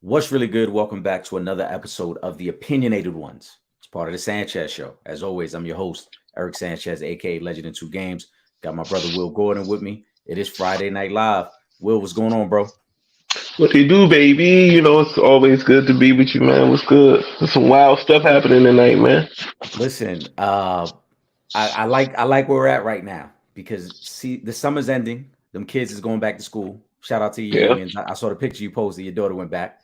What's really good? Welcome back to another episode of the Opinionated Ones. It's part of the Sanchez Show. As always, I'm your host, Eric Sanchez, aka Legend in Two Games. Got my brother Will Gordon with me. It is Friday Night Live. Will, what's going on, bro? What you do, baby? It's always good to be with you, man. What's good? There's some wild stuff happening tonight, man. Listen, I like where we're at right now because see, the summer's ending. Them kids is going back to school. Shout out to you, Yeah. youngins. I saw the picture you posted. Your daughter went back.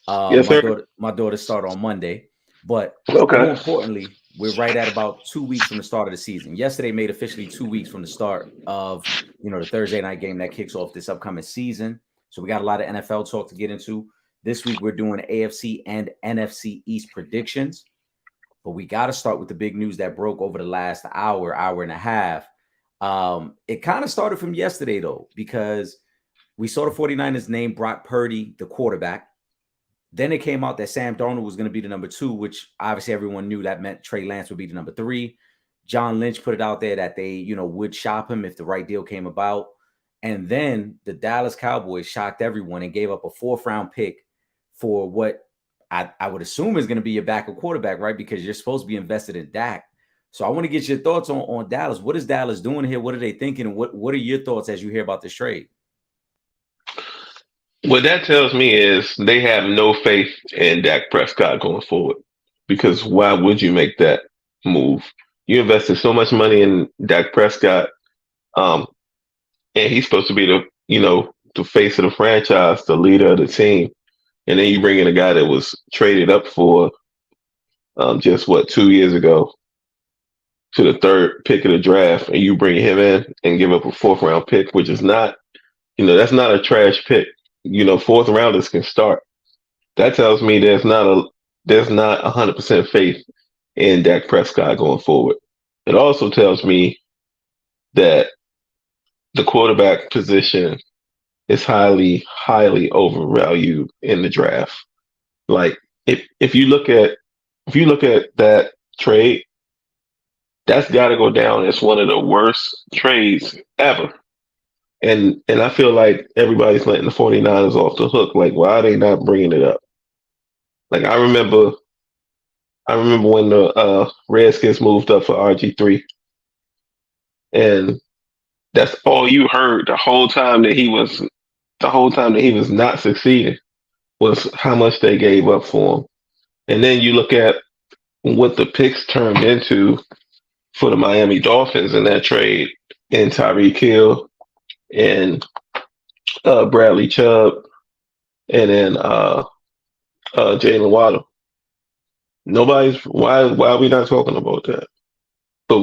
Yes, My sir. daughter started on Monday, but Okay. more importantly, we're right at about 2 weeks from the start of the season. Yesterday made officially 2 weeks from the start of the Thursday night game that kicks off this upcoming season. So we got a lot of NFL talk to get into. This week we're doing AFC and NFC East predictions. But we got to start with the big news that broke over the last hour and a half. It kind of started from yesterday, though, because we saw the 49ers name Brock Purdy, the quarterback. Then it came out that Sam Darnold was going to be the number 2, which obviously everyone knew that meant Trey Lance would be the number 3. John Lynch put it out there that they, would shop him if the right deal came about. And then the Dallas Cowboys shocked everyone and gave up a 4th-round pick for what I would assume is going to be your backup quarterback, right? Because you're supposed to be invested in Dak. So I want to get your thoughts on Dallas. What is Dallas doing here? What are they thinking? And what are your thoughts as you hear about this trade? What that tells me is they have no faith in Dak Prescott going forward. Because why would you make that move? You invested so much money in Dak Prescott, um, and he's supposed to be the face of the franchise, the leader of the team, and then you bring in a guy that was traded up for just 2 years ago to the third pick of the draft, and you bring him in and give up a 4th round pick, which is not, that's not a trash pick. 4th rounders can start. That tells me there's not 100% faith in Dak Prescott going forward. It also tells me that the quarterback position is highly, highly overvalued in the draft. Like if you look at that trade, that's got to go down as one of the worst trades ever. And I feel like everybody's letting the 49ers off the hook. Like, why are they not bringing it up? Like, I remember when the Redskins moved up for RG3, and that's all you heard the whole time that he was not succeeding was how much they gave up for him. And then you look at what the picks turned into for the Miami Dolphins in that trade, and Tyreek Hill and Bradley Chubb, and then Jalen Waddle. Nobody's why are we not talking about that? But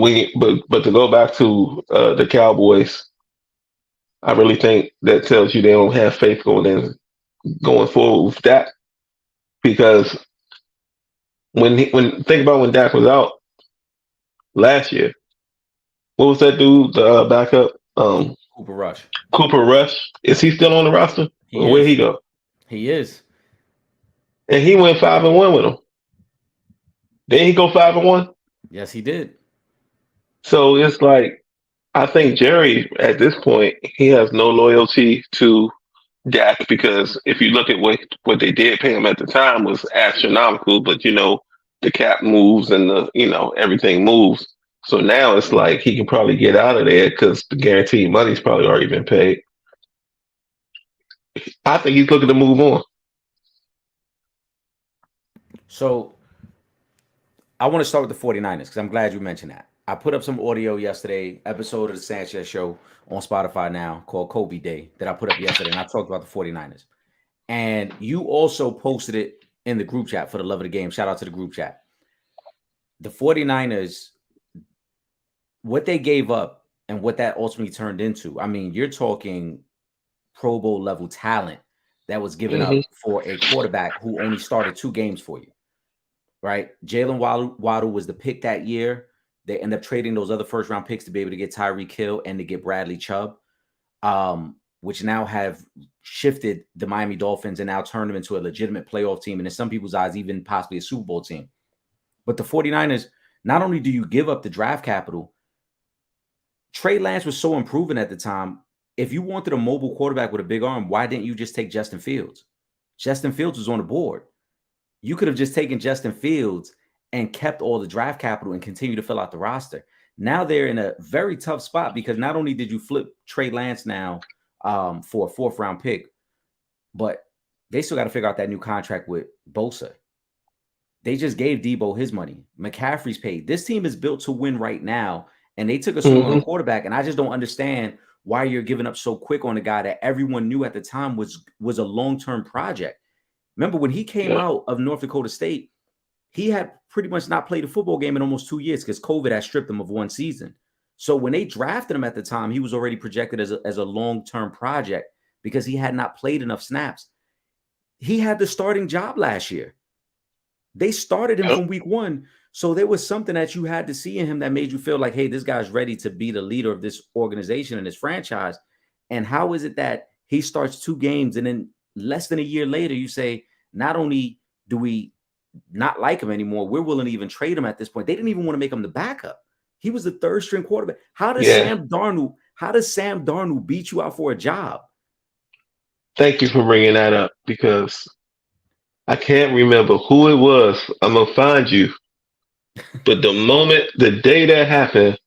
to go back to the Cowboys, I really think that tells you they don't have faith going forward with that, because when think about when Dak was out last year, what was that dude, the backup, Cooper Rush. Cooper Rush? Is he still on the roster? He Or where'd he is. go? He is. And he went 5-1 with him. Then he go 5-1. Yes, he did. So it's like, I think Jerry at this point, he has no loyalty to Dak, because if you look at what they did pay him at the time was astronomical, but the cap moves and everything moves. So now it's like he can probably get out of there because the guaranteed money's probably already been paid. I think he's looking to move on. So I want to start with the 49ers because I'm glad you mentioned that. I put up some audio yesterday, episode of the Sanchez Show on Spotify now called Kobe Day that I put up yesterday, and I talked about the 49ers. And you also posted it in the group chat for the love of the game. Shout out to the group chat. The 49ers, what they gave up and what that ultimately turned into. I mean, you're talking Pro Bowl level talent that was given Hmm. up for a quarterback who only started 2 games for you, right? Jalen Waddle was the pick that year. They end up trading those other 1st-round picks to be able to get Tyreek Hill and to get Bradley Chubb, which now have shifted the Miami Dolphins and now turned them into a legitimate playoff team. And in some people's eyes, even possibly a Super Bowl team. But the 49ers, not only do you give up the draft capital, Trey Lance was so improving at the time. If you wanted a mobile quarterback with a big arm, why didn't you just take Justin Fields? Justin Fields was on the board. You could have just taken Justin Fields and kept all the draft capital and continue to fill out the roster. Now they're in a very tough spot because not only did you flip Trey Lance now for a 4th round pick, but they still got to figure out that new contract with Bosa. They just gave Debo his money. McCaffrey's paid. This team is built to win right now, and they took a swing on a quarterback, and I just don't understand why you're giving up so quick on a guy that everyone knew at the time was a long-term project. Remember, when he came out of North Dakota State, he had pretty much not played a football game in almost 2 years because COVID had stripped him of 1 season. So when they drafted him at the time, he was already projected as a long-term project because he had not played enough snaps. He had the starting job last year. They started him from week 1. So there was something that you had to see in him that made you feel like, hey, this guy's ready to be the leader of this organization and this franchise. And how is it that he starts 2 games and then less than a year later, you say, not only do we not like him anymore, we're willing to even trade him at this point. They didn't even want to make him the backup. He was the 3rd string quarterback. How does Sam Darnold beat you out for a job? Thank you for bringing that up because I can't remember who it was. I'm going to find you. But the day that happened,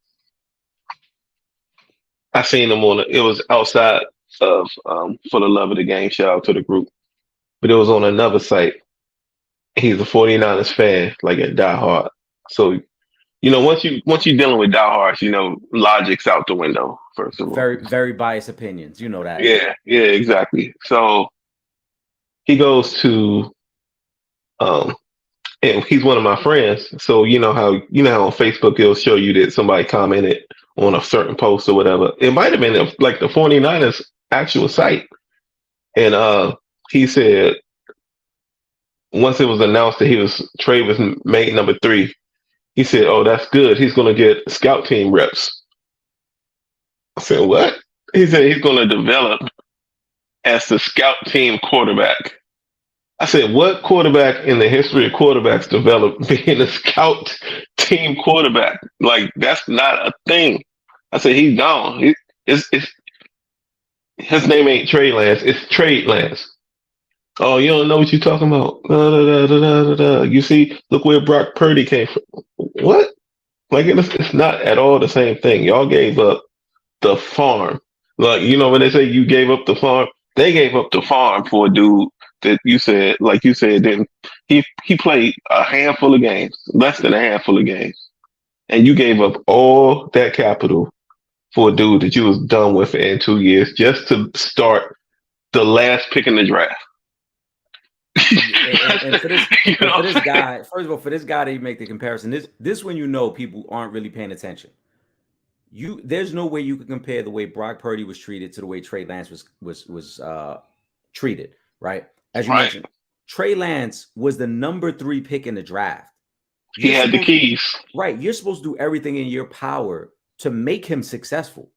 I seen him it was outside of For the Love of the Game, shout out to the group. But it was on another site. He's a 49ers fan, like a diehard. So, once you're dealing with diehards, logic's out the window, first of all. Very, very biased opinions. You know that. Yeah, exactly. So he goes to and he's one of my friends. So how on Facebook it'll show you that somebody commented on a certain post or whatever. It might have been like the 49ers actual site. And he said once it was announced that Trey was made number 3, he said, "Oh, that's good. He's going to get scout team reps." I said, "What?" He said he's going to develop as the scout team quarterback. I said, "What quarterback in the history of quarterbacks developed being a scout team quarterback? Like, that's not a thing." I said, "He's gone. His name ain't Trey Lance. It's Trey Lance." "Oh, you don't know what you're talking about. You see, look where Brock Purdy came from." What? Like, it's not at all the same thing. Y'all gave up the farm. Like, when they say you gave up the farm, they gave up the farm for a dude that you said, didn't he played a handful of games, less than a handful of games. And you gave up all that capital for a dude that you was done with in 2 years just to start the last pick in the draft. and for this guy, first of all, for this guy to make the comparison, this when people aren't really paying attention. There's no way you can compare the way Brock Purdy was treated to the way Trey Lance was treated, right? As you mentioned, Trey Lance was the number 3 pick in the draft. He had the keys. Right. You're supposed to do everything in your power to make him successful.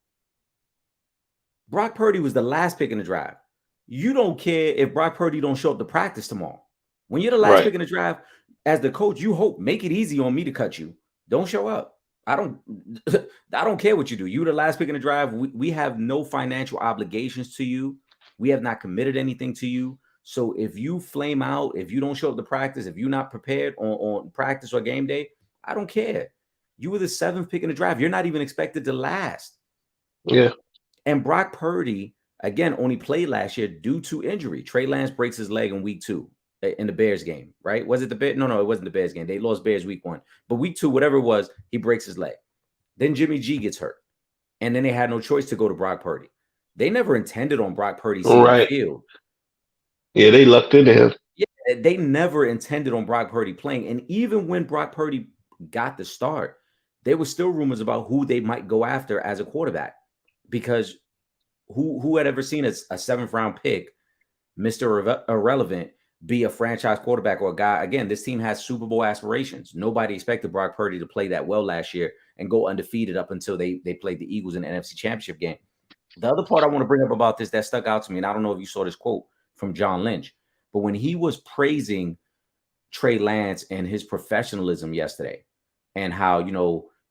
Brock Purdy was the last pick in the draft. You don't care if Brock Purdy don't show up to practice tomorrow. When you're the last pick in the draft, as the coach, you hope, make it easy on me to cut you. Don't show up. I don't care what you do. You're the last pick in the draft. We have no financial obligations to you. We have not committed anything to you. So if you flame out, if you don't show up to practice, if you're not prepared on practice or game day, I don't care. You were the 7th pick in the draft. You're not even expected to last. Yeah. And Brock Purdy, again, only played last year due to injury. Trey Lance breaks his leg in week 2 in the Bears game, right? Was it the Bears? No, it wasn't the Bears game. They lost Bears week 1. But week 2, whatever it was, he breaks his leg. Then Jimmy G gets hurt. And then they had no choice to go to Brock Purdy. They never intended on Brock Purdy seeing the field. Yeah, they lucked into him. Yeah, they never intended on Brock Purdy playing. And even when Brock Purdy got the start, there were still rumors about who they might go after as a quarterback. Because who had ever seen a 7th round pick, Mr. Irrelevant, be a franchise quarterback or a guy? Again, this team has Super Bowl aspirations. Nobody expected Brock Purdy to play that well last year and go undefeated up until they played the Eagles in the NFC Championship game. The other part I want to bring up about this that stuck out to me, and I don't know if you saw this quote from John Lynch, but when he was praising Trey Lance and his professionalism yesterday and how,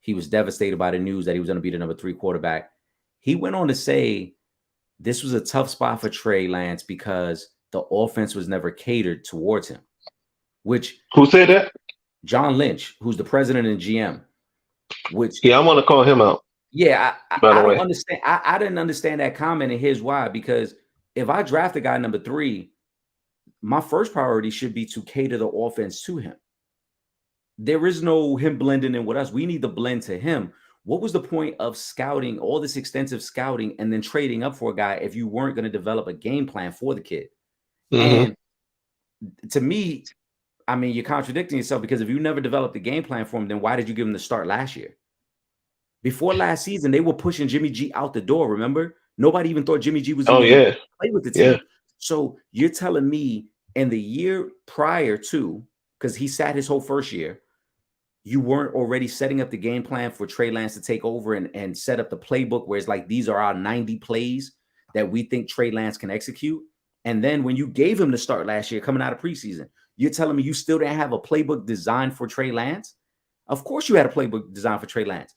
he was devastated by the news that he was going to be the number 3 quarterback, he went on to say this was a tough spot for Trey Lance because the offense was never catered towards him. Which Who said that? John Lynch, who's the president and GM, which Yeah, I want to call him out. yeah, By I the don't way, understand. I didn't understand that comment, and here's why. Because if I draft a guy number 3, my first priority should be to cater the offense to him. There is no him blending in with us. We need to blend to him. What was the point of scouting, all this extensive scouting, and then trading up for a guy if you weren't going to develop a game plan for the kid? mm-hmm. And to me, I mean, you're contradicting yourself, because if you never developed a game plan for him, then why did you give him the start last year? Before last season, they were pushing Jimmy G out the door. Remember? Nobody even thought Jimmy G was Oh even going to yeah, play with the yeah. team. So you're telling me in the year prior to, because he sat his whole first year, you weren't already setting up the game plan for Trey Lance to take over and set up the playbook where it's like, these are our 90 plays that we think Trey Lance can execute. And then when you gave him the start last year coming out of preseason, you're telling me you still didn't have a playbook designed for Trey Lance? Of course you had a playbook designed for Trey Lance.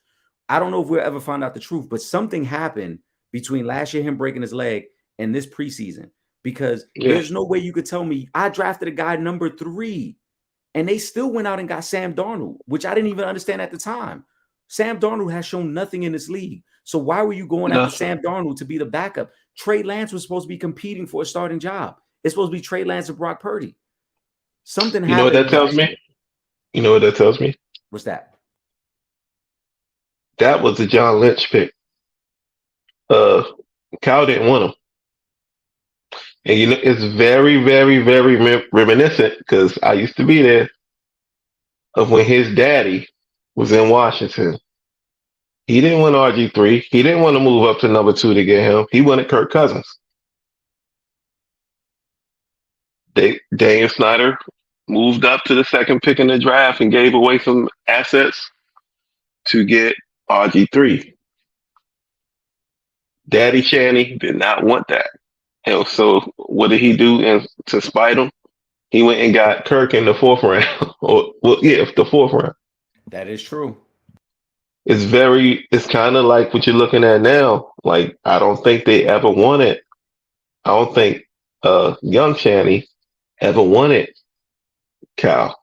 I don't know if we'll ever find out the truth, but something happened between last year, him breaking his leg, and this preseason, because there's no way you could tell me I drafted a guy number 3 and they still went out and got Sam Darnold, which I didn't even understand at the time. Sam Darnold has shown nothing in this league. So why were you going after Sam Darnold to be the backup? Trey Lance was supposed to be competing for a starting job. It's supposed to be Trey Lance and Brock Purdy. Something happened. You know what that tells me? You know what that tells me? What's that? That was the John Lynch pick. Kyle didn't want him. And you know, it's very, very, very reminiscent, because I used to be there, of when his daddy was in Washington. He didn't want RG3. He didn't want to move up to number 2 to get him. He wanted Kirk Cousins. Daniel Snyder moved up to the 2nd pick in the draft and gave away some assets to get RG3. Daddy Shanny did not want that. And so what did he do? And to spite him, he went and got Kirk in the 4th round. The 4th round. That is true. It's kind of like what you're looking at now. Like, I don't think they ever wanted, I don't think young Shanny ever wanted Cal.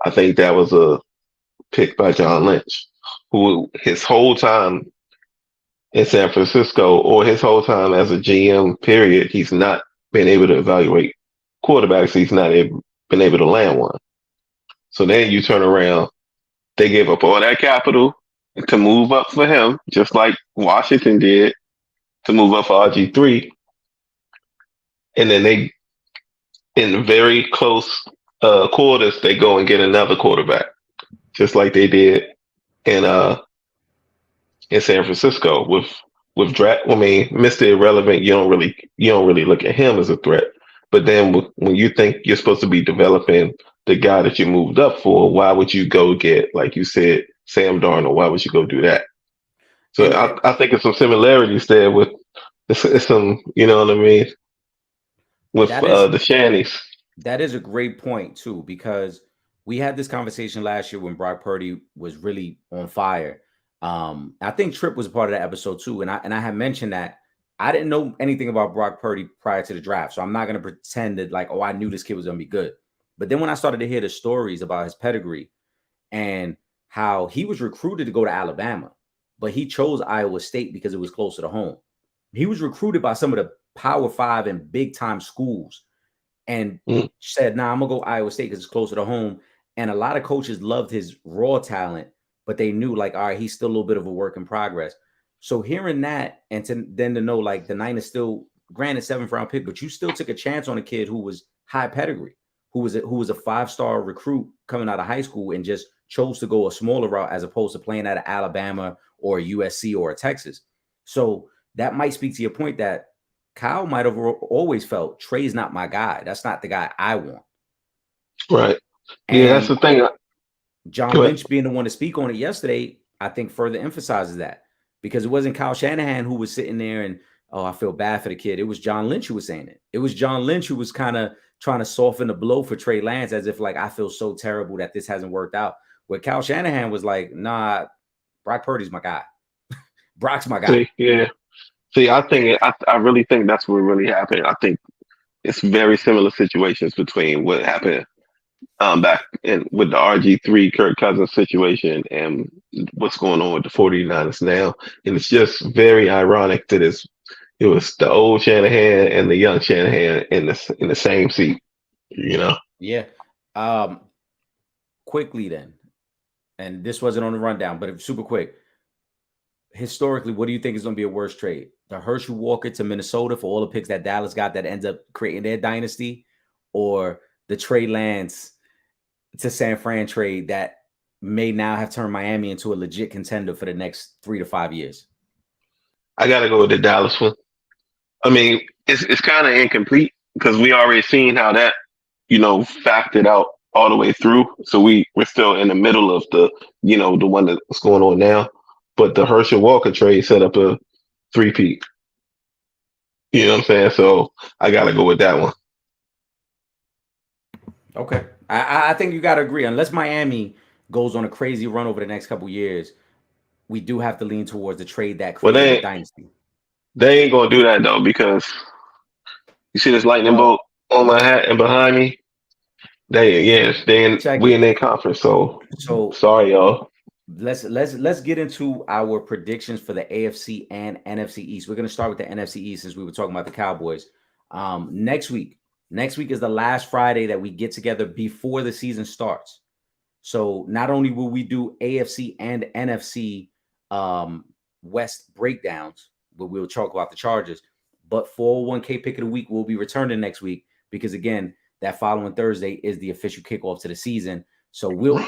I think that was a pick by John Lynch, who his whole time in San Francisco, or his whole time as a GM period, he's not been able to evaluate quarterbacks. He's not been able to land one. So then you turn around, they gave up all that capital to move up for him, just like Washington did to move up for RG3. And then they, in very close quarters, they go and get another quarterback, just like they did in San Francisco with draft. I mean, Mr. Irrelevant, you don't really look at him as a threat. But then when you think you're supposed to be developing the guy that you moved up for, why would you go get, like you said, Sam Darnold? Why would you go do that? So I think there's some similarities there with some, you know what I mean, with the Shannies. That is a great point too, because we had this conversation last year when Brock Purdy was really on fire. I think Tripp was a part of that episode too, and I had mentioned that I didn't know anything about Brock Purdy prior to the draft, so I'm not going to pretend that like, oh, I knew this kid was going to be good. But then when I started to hear the stories about his pedigree and how he was recruited to go to Alabama, but he chose Iowa State because it was closer to home. He was recruited by some of the Power 5 and big time schools, and said, "Nah, I'm gonna go Iowa State because it's closer to home." And a lot of coaches loved his raw talent, but they knew like, all right, he's still a little bit of a work in progress. So hearing that, and then to know like the Niners still, granted 7th round pick, but you still took a chance on a kid who was high pedigree, who was a 5-star recruit coming out of high school, and just chose to go a smaller route as opposed to playing at Alabama or USC or Texas. So that might speak to your point that Kyle might have always felt Trey's not my guy. That's not the guy I want. Right. And yeah, that's the thing. John Lynch being the one to speak on it yesterday, I think further emphasizes that, because it wasn't Kyle Shanahan who was sitting there and, oh, I feel bad for the kid. It was John Lynch who was saying it. It was John Lynch who was kind of trying to soften the blow for Trey Lance, as if like, I feel so terrible that this hasn't worked out. Where Kyle Shanahan was like, nah, Brock Purdy's my guy. Brock's my guy. See, I really think that's what really happened. I think it's very similar situations between what happened back in with the RG3 Kirk Cousins situation and what's going on with the 49ers now. And it's just very ironic that it was the old Shanahan and the young Shanahan in the same seat, you know. Yeah. Um, quickly then, and this wasn't on the rundown, but super quick. Historically, what do you think is going to be a worse trade? The Herschel Walker to Minnesota for all the picks that Dallas got that ends up creating their dynasty, or the Trey Lance to San Fran trade that may now have turned Miami into a legit contender for the next 3 to 5 years? I gotta go with the Dallas one. I mean, it's kind of incomplete because we already seen how that factored out all the way through. So we're still in the middle of the one that's going on now. But the Herschel Walker trade set up a three-peat. You know what I'm saying? So I gotta go with that one. Okay. I think you got to agree. Unless Miami goes on a crazy run over the next couple years, we do have to lean towards the trade that Well, created a dynasty. they ain't gonna do that though because you see this lightning Well, bolt on my hat and behind me. check We in it. their conference. So So sorry, y'all. let's get into our predictions for the AFC and NFC East. We're going to start with the NFC East since we were talking about the Cowboys. Next week is the last Friday that we get together before the season starts. So not only will we do AFC and NFC West breakdowns, but we'll talk about the Chargers, but 401k pick of the week will be returning next week because again, that following Thursday is the official kickoff to the season. So we'll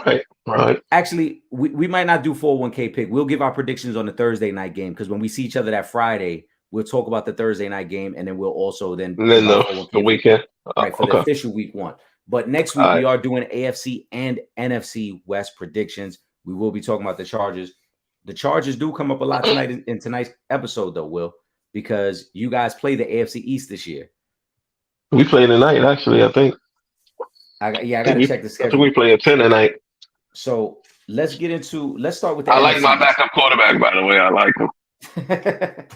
right. actually we might not do 401k pick. We'll give our predictions on the Thursday night game because when we see each other that Friday, we'll talk about the Thursday night game and then we'll also then And then the weekend, right, for the official week one. But next week we are doing AFC and NFC West predictions. We will be talking about the Chargers. The Chargers do come up a lot tonight in tonight's episode, though, Will, because you guys play the AFC East this year. We play tonight, actually. I think. I got to check the I schedule. think we play at 10 tonight. So let's start with the I NFC like my East. backup quarterback, by the way. I like him.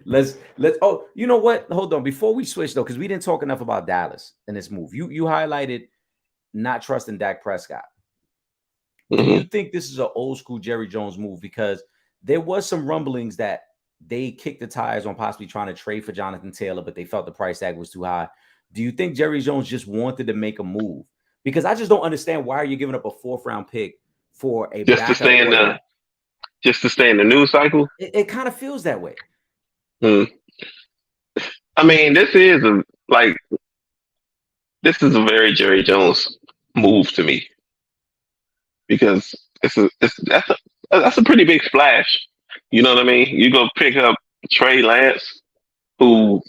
let's oh, you know what? Hold on. Before we switch though, because we didn't talk enough about Dallas in this move. You highlighted not trusting Dak Prescott. Do you think this is an old school Jerry Jones move? Because there was some rumblings that they kicked the tires on possibly trying to trade for Jonathan Taylor, but they felt the price tag was too high. Do you think Jerry Jones just wanted to make a move? Because I just don't understand why you're giving up a 4th round pick for a just to stay in the news cycle. It kind of feels that way. I mean, this is a very Jerry Jones move to me because that's a pretty big splash. You know what I mean? You go pick up Trey Lance, who,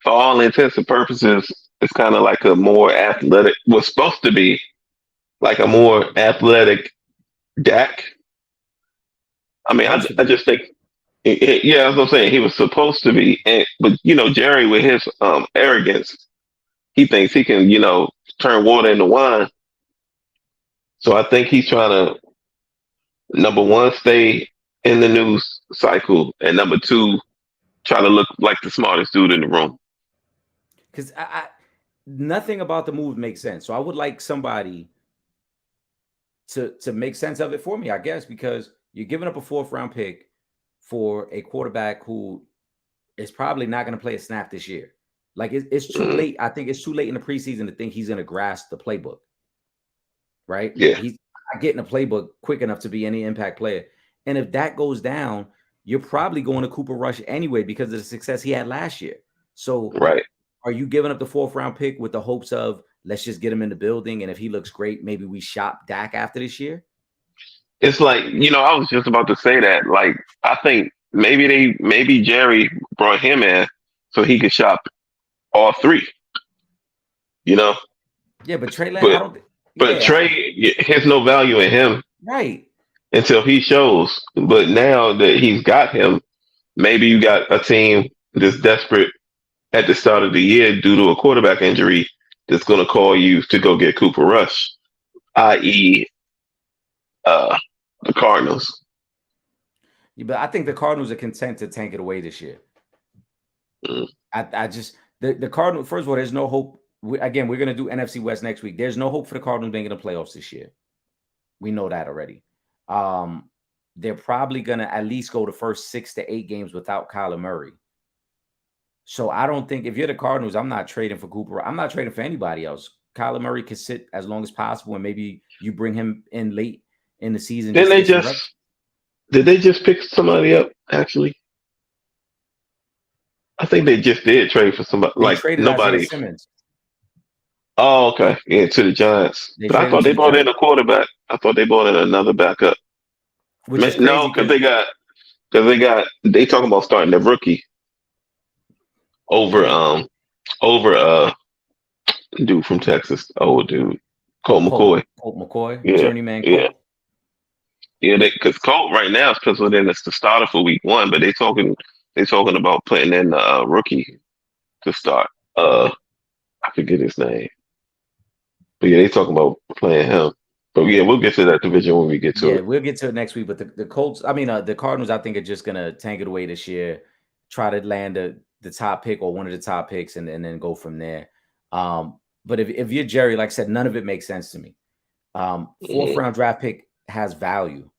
for all intents and purposes, is kind of like a more athletic. Was supposed to be like a more athletic Dak. I mean, I just think, yeah, that's what I'm saying. He was supposed to be, but Jerry with his arrogance, he thinks he can, turn water into wine. So I think he's trying to, number one, stay in the news cycle, and number two, try to look like the smartest dude in the room. Because nothing about the move makes sense. So I would like somebody to make sense of it for me, I guess, because you're giving up a 4th round pick for a quarterback who is probably not going to play a snap this year. Like it's too late. I think it's too late in the preseason to think he's going to grasp the playbook. Right? Yeah. He's not getting a playbook quick enough to be any impact player. And if that goes down, you're probably going to Cooper Rush anyway because of the success he had last year. So are you giving up the 4th round pick with the hopes of let's just get him in the building, and if he looks great, maybe we shop Dak after this year? It's like, I was just about to say that. Like, I think maybe Jerry brought him in so he could shop all three. Yeah, but Trey Lance, Trey has no value in him. Right. Until he shows. But now that he's got him, maybe you got a team that's desperate at the start of the year due to a quarterback injury that's going to call you to go get Cooper Rush, i.e., the Cardinals. Yeah, but I think the Cardinals are content to tank it away this year. I just The Cardinals. First of all, there's no hope. Again, we're gonna do NFC West next week. There's no hope for the Cardinals making the playoffs this year. We know that already. They're probably gonna at least go the first 6 to 8 games without Kyler Murray. So I don't think if you're the Cardinals, I'm not trading for Cooper. I'm not trading for anybody else. Kyler Murray can sit as long as possible, and maybe you bring him in late in the season. Did they just pick somebody up? Actually, I think they just did trade for somebody. They Like traded Isaiah nobody. Simmons. Oh, okay. Yeah, to the Giants. They But I traded him thought to they the brought in Giants, a quarterback. I thought they brought in another backup. which is No, crazy because because they talking about starting the rookie over who? over dude from Texas. Oh, dude, Colt McCoy. Colt McCoy, Yeah, journeyman yeah, Colt. yeah. Because Colt right now is penciled in as the starter for week 1, but they talking about putting in the rookie to start. I forget his name, but yeah, they talking about playing him. But yeah, we'll get to that division when we get to Yeah, it. we'll get to it next week. But the Colts, the Cardinals, I think are just gonna tank it away this year, try to land the top pick or one of the top picks, and then go from there. But if you're Jerry, like I said, none of it makes sense to me. Fourth Mhm. round draft pick has value.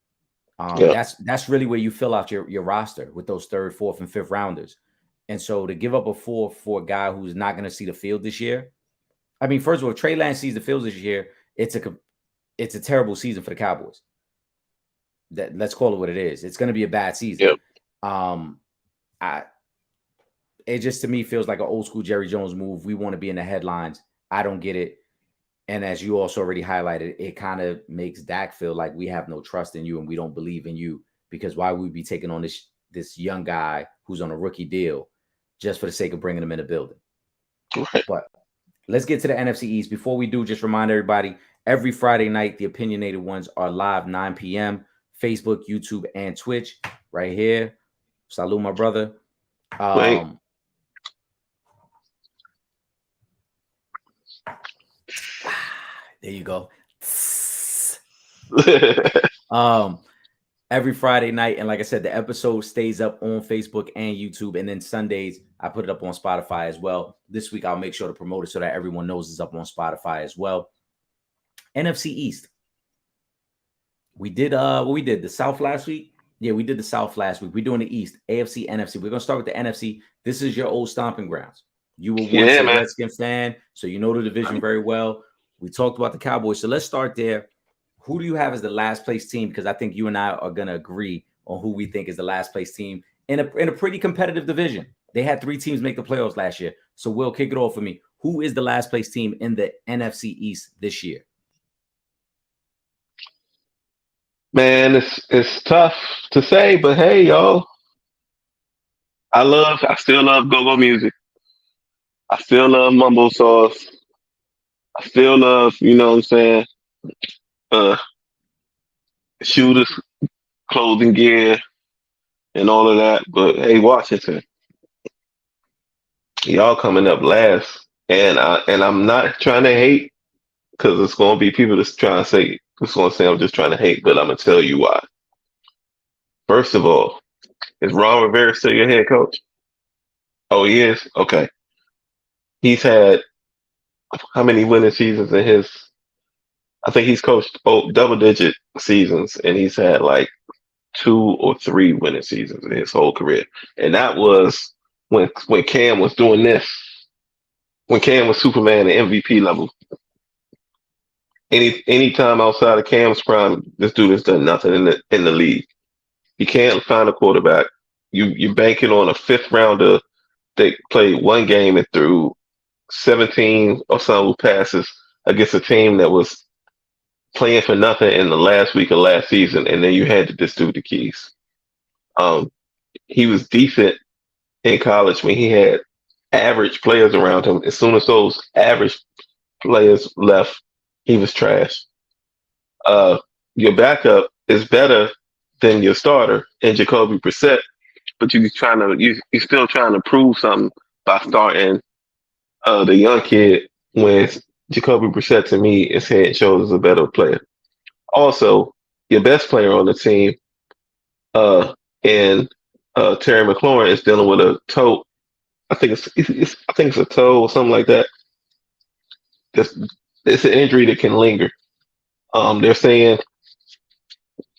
Yeah, That's really where you fill out your roster with those third, fourth, and fifth rounders. And so to give up a 4 for a guy who's not going to see the field this year, I mean, first of all, if Trey Lance sees the field this year, it's a terrible season for the Cowboys. Let's call it what it is. It's going to be a bad season. yeah. Um, I it just to me feels like an old school Jerry Jones move. We want to be in the headlines. I don't get it. And as you also already highlighted, it kind of makes Dak feel like we have no trust in you and we don't believe in you, because why would we be taking on this young guy who's on a rookie deal just for the sake of bringing him in the building? Right. But let's get to the NFC East. Before we do, just remind everybody, every Friday night, the opinionated ones are live 9 p.m. Facebook, YouTube, and Twitch right here. Salute, my brother. Right. There you go. Every Friday night, and like I said, the episode stays up on Facebook and YouTube, and then Sundays I put it up on Spotify as well. This week I'll make sure to promote it so that everyone knows it's up on Spotify as well. NFC East. We did the South last week. Yeah, we did the South last week. We're doing the East, AFC, NFC. We're gonna start with the NFC. This is your old stomping grounds. You were once a man. Redskin fan, so you know the division very well. We talked about the Cowboys, so let's start there. Who do you have as the last place team? Because I think you and I are gonna agree on who we think is the last place team in a pretty competitive division. They had 3 teams make the playoffs last year. So we'll kick it off for me. Who is the last place team in the NFC East this year? Man, it's tough to say, but hey, y'all, I still love go-go music. I still love mumble sauce. I still love, you know what I'm saying, uh, shooters, clothing gear, and all of that. But hey, Washington, y'all coming up last, and I'm not trying to hate because it's gonna be people that's trying to say it's gonna say I'm just trying to hate, but I'm gonna tell you why. First of all, is Ron Rivera still your head coach? Oh, he is. Okay, he's had how many winning seasons in his? I think he's coached double-digit seasons, and he's had like 2 or 3 winning seasons in his whole career, and that was when Cam was doing this, when Cam was Superman at MVP level. Any time outside of Cam's prime, this dude has done nothing in the league. You can't find a quarterback. You're banking on a 5th rounder that played 1 game and threw 17 or so passes against a team that was playing for nothing in the last week of last season, and then you had to just do the keys. He was decent in college when he had average players around him. As soon as those average players left, he was trash. Your backup is better than your starter in Jacoby Brissett, but you're still trying to prove something by starting the young kid when Jacoby Brissett to me is head and shoulders a better player. Also, your best player on the team, and Terry McLaurin is dealing with a toe I think it's a toe or something like that. It's, it's an injury that can linger. They're saying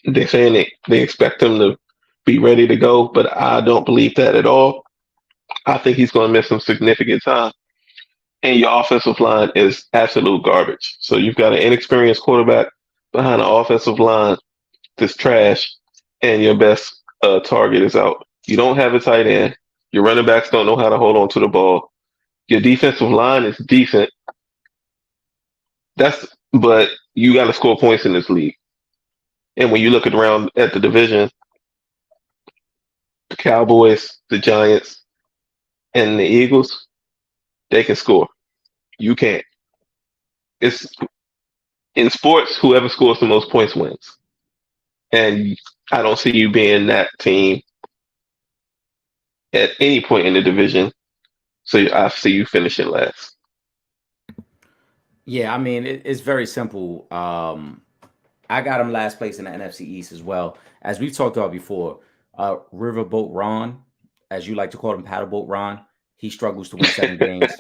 they expect him to be ready to go, but I don't believe that at all. I think he's going to miss some significant time. And your offensive line is absolute garbage. So you've got an inexperienced quarterback behind an offensive line that's trash, and your best target is out. You don't have a tight end. Your running backs don't know how to hold on to the ball. Your defensive line is decent. But you got to score points in this league. And when you look around at the division, the Cowboys, the Giants, and the Eagles, they can score. You can't. It's in sports, whoever scores the most points wins. And I don't see you being that team at any point in the division. So I see you finishing last. Yeah, I mean, it's very simple. I got him last place in the NFC East as well. As we've talked about before, Riverboat Ron, as you like to call him, Paddleboat Ron, he struggles to win 7 games.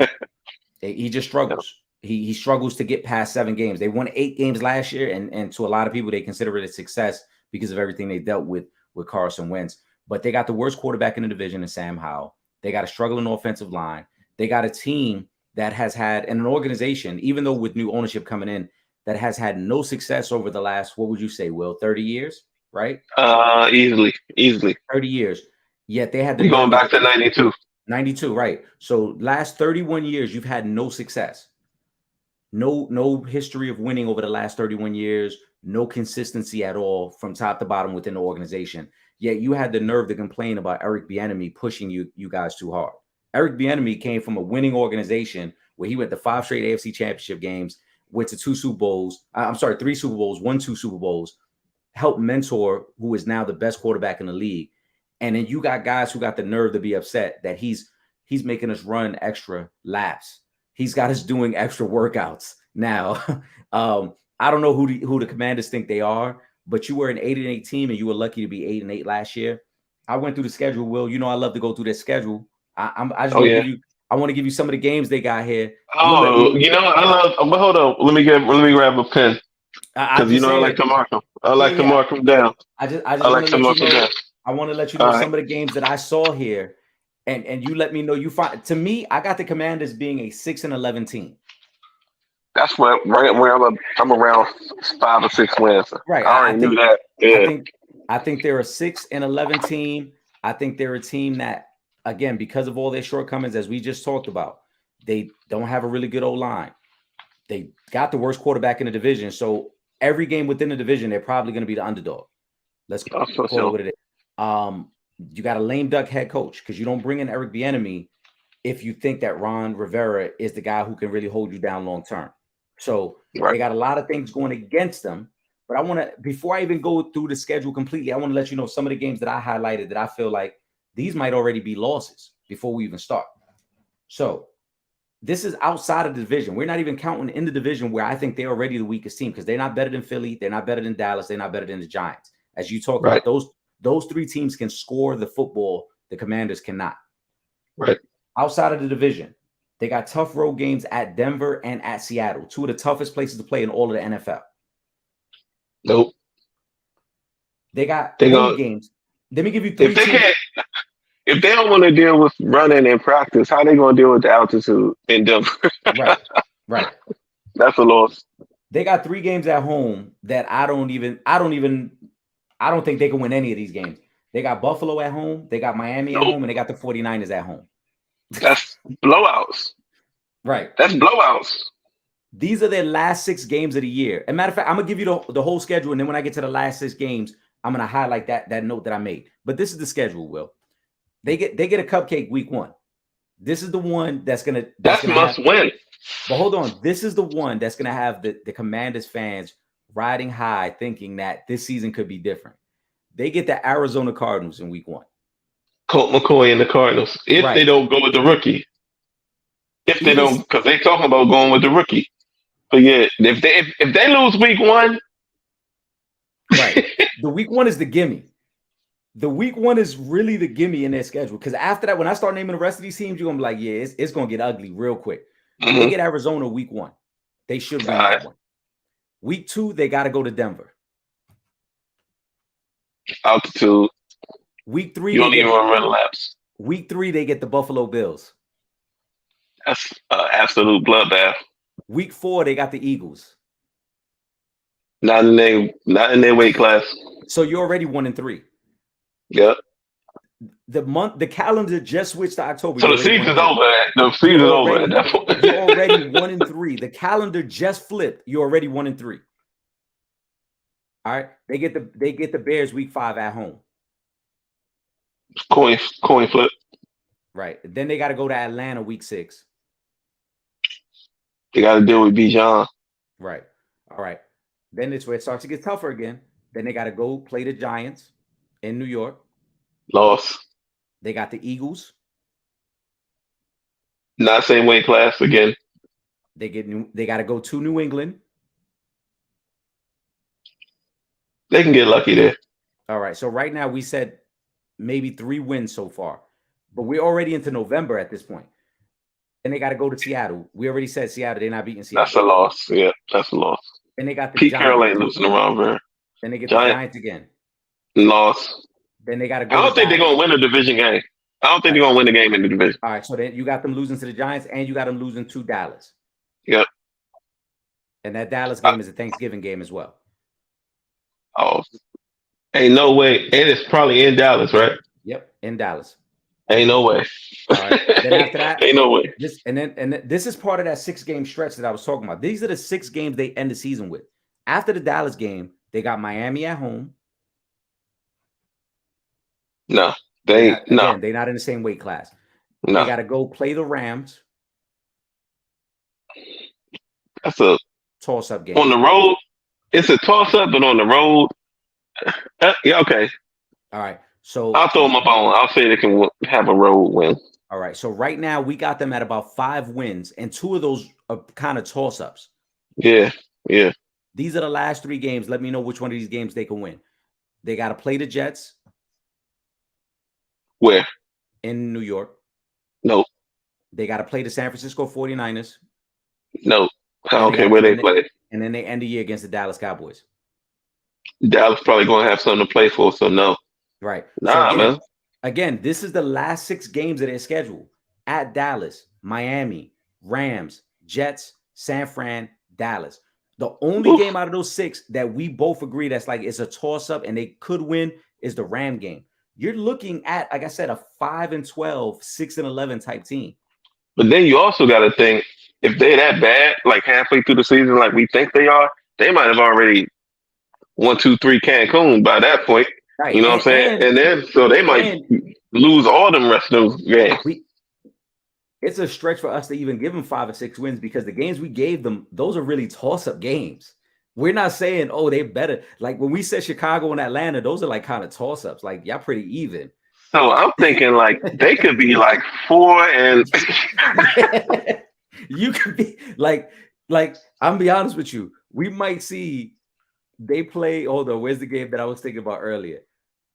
He just struggles. He struggles to get past 7 games. They won 8 games last year, and to a lot of people, they consider it a success because of everything they dealt with Carson Wentz. But they got the worst quarterback in the division in Sam Howell. They got a struggling offensive line. They got a team that has had, and an organization, even though with new ownership coming in, that has had no success over the last, what would you say, Will, 30 years, right? Easily. 30 years. Yet they had You're going back to 92. 92, right? So last 31 years, you've had no success. No history of winning over the last 31 years, no consistency at all from top to bottom within the organization. Yet you had the nerve to complain about Eric Bieniemy pushing you guys too hard. Eric Bieniemy came from a winning organization where he went to 5 straight AFC Championship games, went to 3 Super Bowls, won 2 Super Bowls, helped mentor who is now the best quarterback in the league. And then you got guys who got the nerve to be upset that he's making us run extra laps. He's got us doing extra workouts. Now, I don't know who the Commanders think they are, but you were an 8-8 team and you were lucky to be 8-8 last year. I went through the schedule, Will. You know I love to go through their schedule. I want to give you some of the games they got here. I love. But hold on, let me grab a pen because I like to mark them. I like to mark them down. I like to mark them down. I want to let you know some of the games that I saw here, and you let me know. To me, I got the Commanders being a 6-11 team. That's where I'm around 5 or 6 wins. Right, I already knew that. Yeah. I think they're a 6-11 team. I think they're a team that, again, because of all their shortcomings, as we just talked about, they don't have a really good O-line. They got the worst quarterback in the division. So every game within the division, they're probably going to be the underdog. Let's call it what it is. You got a lame duck head coach because you don't bring in Eric Bieniemy if you think that Ron Rivera is the guy who can really hold you down long term. So They got a lot of things going against them. But I want to, before I even go through the schedule completely, I want to let you know some of the games that I highlighted that I feel like these might already be losses before we even start. So this is outside of the division. We're not even counting in the division where I think they're already the weakest team because they're not better than Philly. They're not better than Dallas. They're not better than the Giants. As you talked about, those 3 teams can score the football. The Commanders cannot. Right. Outside of the division, they got tough road games at Denver and at Seattle, 2 of the toughest places to play in all of the NFL. Nope. They got home games. Let me give you 3 teams. If they don't want to deal with running in practice, how are they going to deal with the altitude in Denver? Right. That's a loss. They got 3 games at home that I don't think they can win any of these games. They got Buffalo at home, they got Miami at home, and they got the 49ers at home. That's blowouts. Right. That's blowouts. These are their last 6 games of the year. As a matter of fact, I'm going to give you the whole schedule, and then when I get to the last 6 games, I'm going to highlight that note that I made. But this is the schedule, Will. They get a cupcake week 1. This is the one that's must win. But hold on. This is the one that's going to have the Commanders fans riding high thinking that this season could be different. They get the Arizona Cardinals in week 1. Colt McCoy and the Cardinals. If they don't go with the rookie. If they don't, because they talking about going with the rookie. But yeah, if they lose week 1. Right. The week 1 is the gimme. The week 1 is really the gimme in their schedule because after that, when I start naming the rest of these teams, you're gonna be like, yeah, it's gonna get ugly real quick. But they get Arizona week 1. They should win that one. Week 2, they got to go to Denver. Altitude. Week 3, you don't even run laps. Week 3, they get the Buffalo Bills. That's absolute bloodbath. Week 4, they got the Eagles. Not in their weight class. So you're already 1-3. Yep. The calendar just switched to October. So the season's over. The season's over at that point. You're already 1-3. The calendar just flipped. You're already 1-3. All right. They get the Bears week 5 at home. Coin flip. Right. Then they got to go to Atlanta week 6. They got to deal with Bijan. Right. All right. Then it's where it starts to get tougher again. Then they got to go play the Giants in New York. Loss. They got the Eagles. Not same weight class again. They got to go to New England. They can get lucky there. All right. So right now we said maybe 3 wins so far, but we're already into November at this point. And they got to go to Seattle. We already said Seattle. They're not beating Seattle. That's a loss. Yeah, that's a loss. And they got the Pete Giants. Carroll ain't losing around there. Then they get the Giants again. Loss. Then they got to go. I don't think they're going to win a division game. I don't think they're going to win the game in the division. All right, so then you got them losing to the Giants, and you got them losing to Dallas. Yep. And that Dallas game is a Thanksgiving game as well. Oh, ain't no way. And it's probably in Dallas, right? Yep, in Dallas. Ain't no way. All right. Then after that, ain't no way. This is part of that 6-game stretch that I was talking about. These are the 6 games they end the season with. After the Dallas game, they got Miami at home. No, they're not in the same weight class. No. They got to go play the Rams. That's a toss-up game. On the road, it's a toss-up, but on the road, yeah, okay. All right. So I'll throw them a bone. I'll say they can have a road win. All right. So right now we got them at about 5 wins, and 2 of those are kind of toss-ups. Yeah. These are the last 3 games. Let me know which one of these games they can win. They got to play the Jets. Where? In New York. No. They got to play the San Francisco 49ers. No. I don't care where they play. And then they end the year against the Dallas Cowboys. Dallas probably going to have something to play for, so no. Right. Nah, so man. Again, this is the last 6 games of their schedule. At Dallas, Miami, Rams, Jets, San Fran, Dallas. The only game out of those 6 that we both agree that's like it's a toss-up and they could win is the Ram game. You're looking at, like I said, a 5-12, 6-11 type team. But then you also got to think, if they're that bad, like halfway through the season, like we think they are, they might have already 1, 2, 3 Cancun by that point. Right. You know what I'm saying? And then, so they might lose all them rest of those games. It's a stretch for us to even give them 5 or 6 wins because the games we gave them, those are really toss-up games. We're not saying, oh, they're better. Like when we said Chicago and Atlanta, those are like kind of toss-ups. Like y'all pretty even. So I'm thinking like they could be like 4 and you could be like I'm be honest with you. We might see they play. Hold on, where's the game that I was thinking about earlier?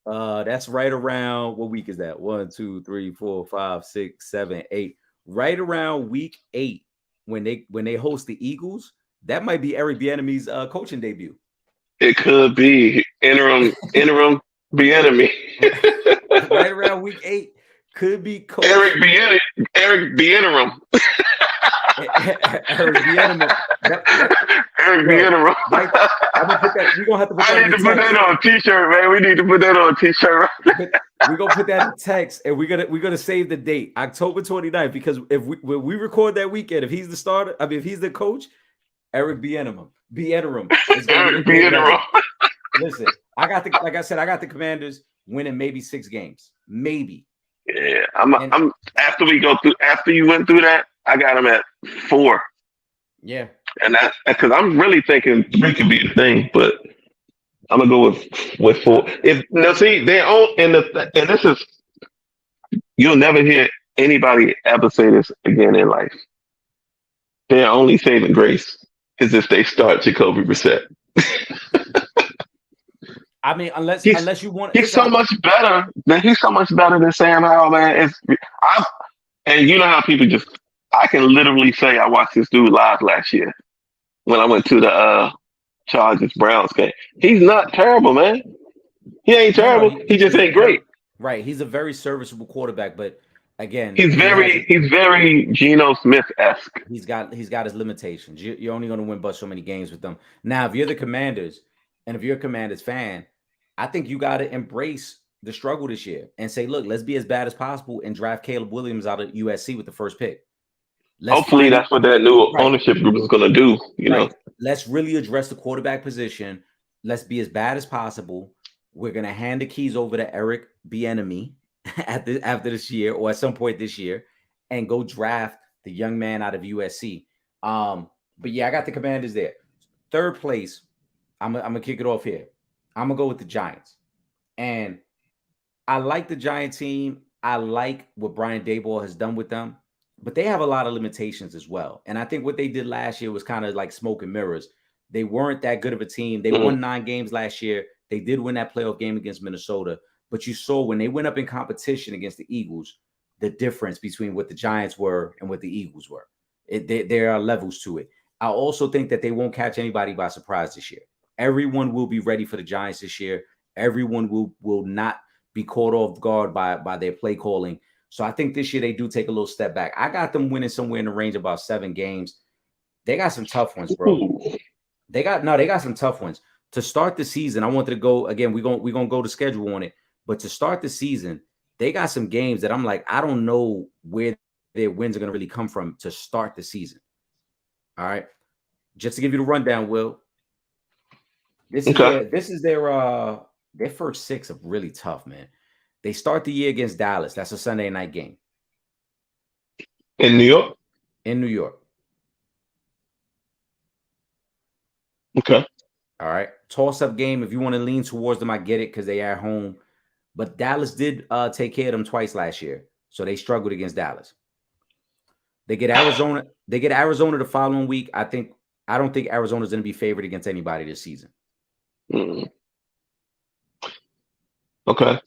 That's right around what week is that? 1, 2, 3, 4, 5, 6, 7, 8. Right around week 8 when they host the Eagles. That might be Eric Bieniemy's coaching debut. It could be interim Bieniemy. Right around week 8 could be coach Eric Bieniemy. Eric Bieniemy. Eric Bieniemy. Right, I'm gonna put that. We're gonna have to put that. I need to put that on a t-shirt, man. We need to put that on a t-shirt. We're gonna put that in text, and we're gonna save the date, October 29th, because when we record that weekend, if he's the starter, if he's the coach, Eric Bieniemy. Eric Bieniemy. Listen, I got the Commanders winning maybe 6 games, maybe. Yeah, I'm after you went through that, I got them at 4. Yeah, and that's because I'm really thinking 3 could be the thing, but I'm gonna go with 4. They own and this is, you'll never hear anybody ever say this again in life. Their only saving grace is if they start Jacoby Brissett. I mean, He's unless you want, he's listen, so much better. He's so much better than Sam Howell, man. And you know how people just. I can literally say I watched this dude live last year when I went to the Chargers Browns game. He's not terrible, man. He ain't no, terrible. He just he's ain't very great. right. He's a very serviceable quarterback, but again, He's very Geno Smith esque. he's got his limitations. You're only going to win but so many games with them. Now, if you're the Commanders, and if you're a Commanders fan, I think you got to embrace the struggle this year and say, look, let's be as bad as possible and draft Caleb Williams out of USC with the first pick. Let's Hopefully, finally that's what that new right, ownership group is going to do. You know, right. Let's really address the quarterback position. Let's be as bad as possible. We're gonna hand the keys over to Eric Bieniemy after this year or at some point this year, and go draft the young man out of USC. But yeah, I got the Commanders there. Third place, I'm gonna kick it off here. I'm gonna go with the Giants, and I like the Giant team. I like what Brian Daboll has done with them, but they have a lot of limitations as well. And I think what they did last year was kind of like smoke and mirrors. They weren't that good of a team. They mm, won 9 games last year. They did win that playoff game against Minnesota, but you saw when they went up in competition against the Eagles, the difference between what the Giants were and what the Eagles were. There are levels to it. I also think that they won't catch anybody by surprise this year. Everyone will be ready for the Giants this year. Everyone will not be caught off guard by their play calling. So I think this year they do take a little step back. I got them winning somewhere in the range of about 7 games. They got some tough ones, bro. ooh, They got some tough ones. To start the season, I wanted to go again. We're gonna go to schedule on it, but to start the season, they got some games that I'm like, I don't know where their wins are gonna really come from to start the season. All right. Just to give you the rundown, Will. This is okay. their first 6 are really tough, man. They start the year against Dallas. That's a Sunday night game In New York, in New York. okay. All right. Toss-up game. If you want to lean towards them, I get it because they are at home. But Dallas did take care of them twice last year. So they struggled against Dallas. They get Arizona. They get Arizona the following week. I don't think Arizona's going to be favored against anybody this season. Mm, okay.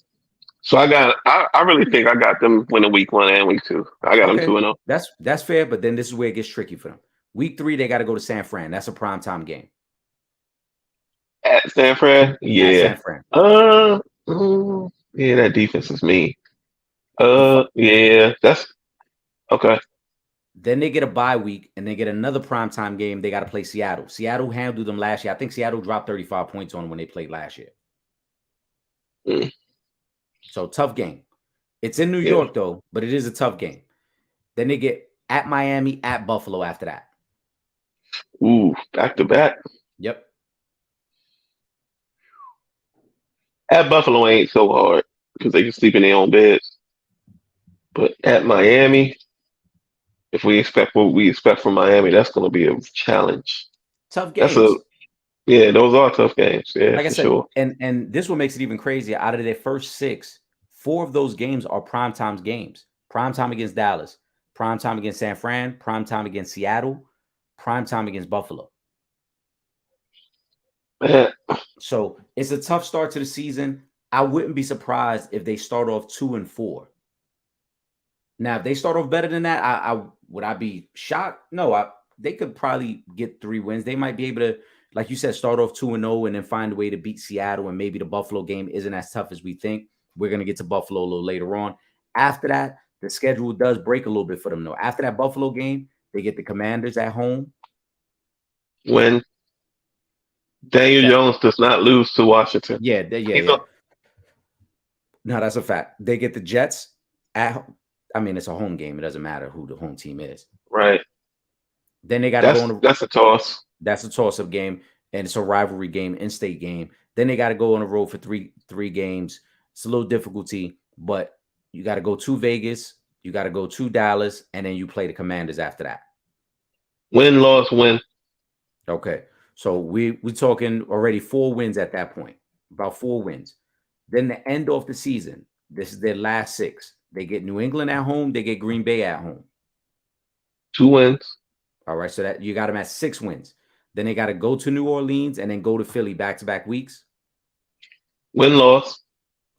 So I really think I got them winning week 1 and week 2. I got them Okay. 2-0 That's fair, but then this is where it gets tricky for them. Week 3, they got to go to San Fran. That's a primetime game at San Fran. at Yeah. San Fran. Yeah, that defense is mean. The Yeah, that's okay. Then they get a bye week and they get another primetime game. They got to play Seattle. Seattle handled them last year. I think Seattle dropped 35 points on them when they played last year. Mm, So tough game. It's in New yeah. York though, but it is a tough game. Then they get at Miami, at Buffalo after that. Ooh, back to back. Yep. At Buffalo ain't so hard because they can sleep in their own beds. But at Miami, if we expect what we expect from Miami, that's going to be a challenge. Tough That's games. those are tough games. Yeah, Like I for said, sure. and this what makes it even crazier. Out of their first 6, 4 of those games are primetime games. Primetime against Dallas, primetime against San Fran, primetime against Seattle, primetime against Buffalo. Man, So it's a tough start to the season. I wouldn't be surprised if they start off 2-4. Now, if they start off better than that, I would I be shocked? No, they could probably get 3 wins. They might be able to, like you said, start off 2-0 and then find a way to beat Seattle. And maybe the Buffalo game isn't as tough as we think. We're gonna get to Buffalo a little later on. After that, the schedule does break a little bit for them, though. After that Buffalo game, they get the Commanders at home. when Daniel That Jones does not lose to Washington, he's yeah. No, that's a fact. They get the Jets at. I mean, it's a home game. It doesn't matter who the home team is. right. Then they got to go That's on. that's a toss. That's a toss-up game, and it's a rivalry game, in-state game. Then they got to go on the road for three games. It's a little difficulty, but you got to go to Vegas, you got to go to Dallas, and then you play the Commanders after that. Win, loss, win. Okay, so we talking already 4 wins at that point, about 4 wins. Then the end of the season, this is their last 6. They get New England at home, they get Green Bay at home. 2 wins. All right, so that you got them at 6 wins. Then they got to go to New Orleans and then go to Philly back-to-back weeks. Win-loss.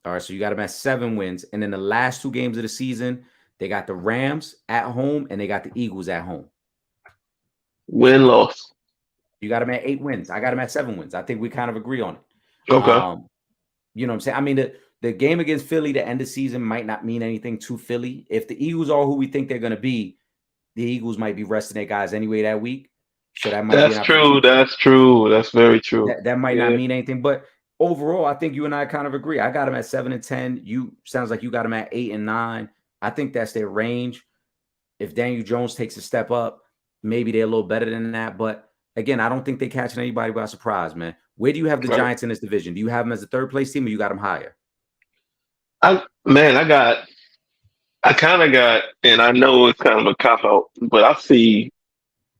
All right, so you got them at 7 wins. And then the last 2 games of the season, they got the Rams at home and they got the Eagles at home. Win-loss. You got them at 8 wins. I got them at 7 wins. I think we kind of agree on it. Okay. You know what I'm saying? I mean, the game against Philly to end the season might not mean anything to Philly. If the Eagles are who we think they're going to be, the Eagles might be resting their guys anyway that week. So that might be an opportunity. That's true. That's very true. That might not mean anything. But overall, I think you and I kind of agree. I got them at 7 and 10. You sounds like you got them at 8 and 9. I think that's their range. If Daniel Jones takes a step up, maybe they're a little better than that. But again, I don't think they're catching anybody by surprise, man. Where do you have the Giants in this division? Do you have them as a third place team or you got them higher? I kind of got, and I know it's kind of a cop out, but I see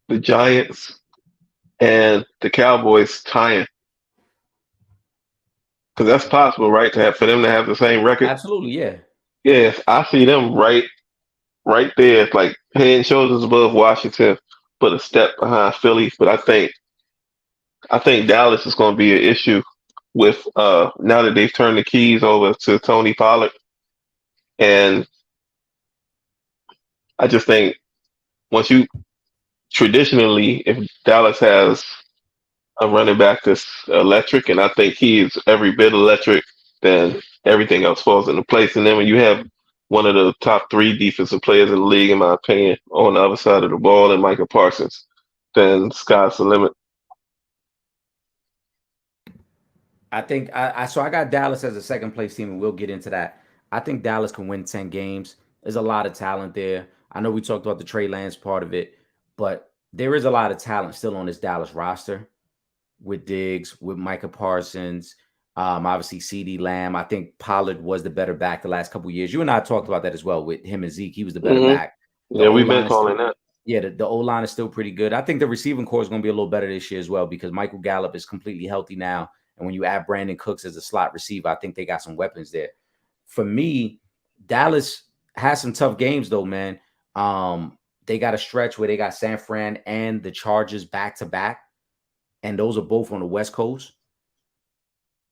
the Giants and the Cowboys tying. Because that's possible, right? For them to have the same record. Absolutely, yeah. Yes, I see them right there, like head and shoulders above Washington, but a step behind Philly. But I think Dallas is going to be an issue with now that they've turned the keys over to Tony Pollard, and I just think traditionally, if Dallas has a running back that's electric, and I think he is every bit electric, then everything else falls into place. And then when you have one of the top 3 defensive players in the league, in my opinion, on the other side of the ball, and Micah Parsons, then sky's the limit. I think I got Dallas as a second place team, and we'll get into that. I think Dallas can win 10 games. There's a lot of talent there. I know we talked about the Trey Lance part of it, but there is a lot of talent still on this Dallas roster with Diggs, with Micah Parsons, obviously CeeDee Lamb. I think Pollard was the better back the last couple of years. You and I talked about that as well with him and Zeke. He was the better back. Yeah, we've been calling that. Yeah, the O-line is still pretty good. I think the receiving core is going to be a little better this year as well because Michael Gallup is completely healthy now. And when you add Brandon Cooks as a slot receiver, I think they got some weapons there. For me, Dallas has some tough games though, man. They got a stretch where they got San Fran and the Chargers back to back. And those are both on the West Coast.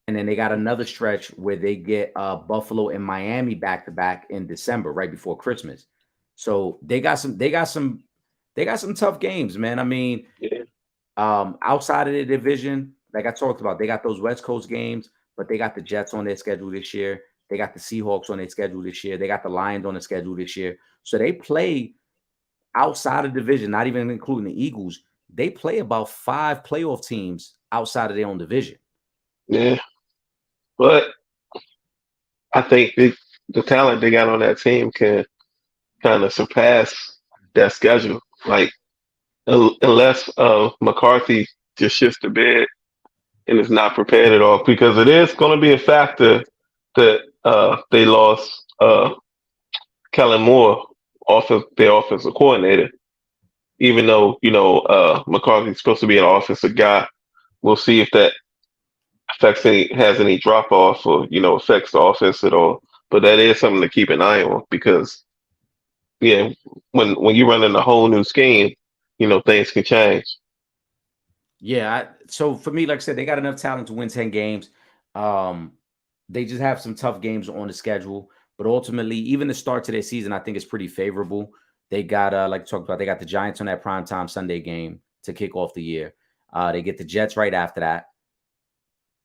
And then they got another stretch where they get Buffalo and Miami back to back in December, right before Christmas. So they got some tough games, man. I mean, outside of the division, like I talked about, they got those West Coast games, but they got the Jets on their schedule this year. They got the Seahawks on their schedule this year. They got the Lions on the schedule this year. So they play outside of division, not even including the Eagles. They play about 5 playoff teams outside of their own division. Yeah. But I think the talent they got on that team can kind of surpass that schedule. Like, unless McCarthy just shifts the bed and is not prepared at all, because it is going to be a factor that they lost Kellen Moore their offensive coordinator. Even though, McCarthy's supposed to be an offensive guy, we'll see if that has any drop off or, affects the offense at all. But that is something to keep an eye on because, when you're running a whole new scheme, things can change. Yeah. So for me, like I said, they got enough talent to win 10 games. They just have some tough games on the schedule. But ultimately, even the start to their season, I think is pretty favorable. They got, like I talked about, they got the Giants on that primetime Sunday game to kick off the year. They get the Jets right after that.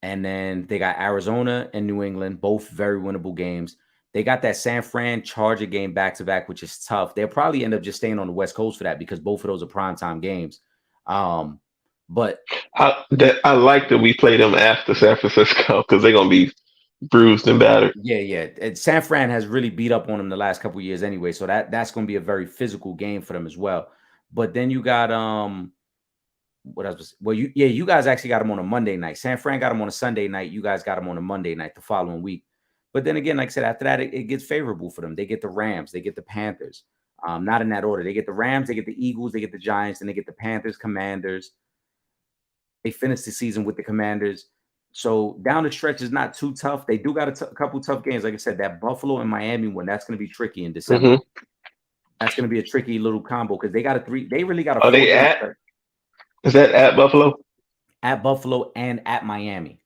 And then they got Arizona and New England, both very winnable games. They got that San Fran Charger game back-to-back, which is tough. They'll probably end up just staying on the West Coast for that because both of those are primetime games. But I like that we play them after San Francisco because they're going to be bruised and battered. Yeah. And San Fran has really beat up on them the last couple of years anyway, so that's going to be a very physical game for them as well. But then you got what else? You guys actually got them on a Monday night. San Fran got them on a Sunday night. You guys got them on a Monday night the following week. But then again, like I said, after that, it gets favorable for them. They get the Rams, they get the Panthers. Not in that order. They get the Rams, they get the Eagles, they get the Giants, and they get the Panthers, Commanders. They finish the season with the Commanders. So down the stretch is not too tough. They do got a couple tough games. Like I said, that Buffalo and Miami one, that's going to be tricky in December. Mm-hmm. That's going to be a tricky little combo because they really got a. Are they at? Is that at Buffalo? At Buffalo and at Miami.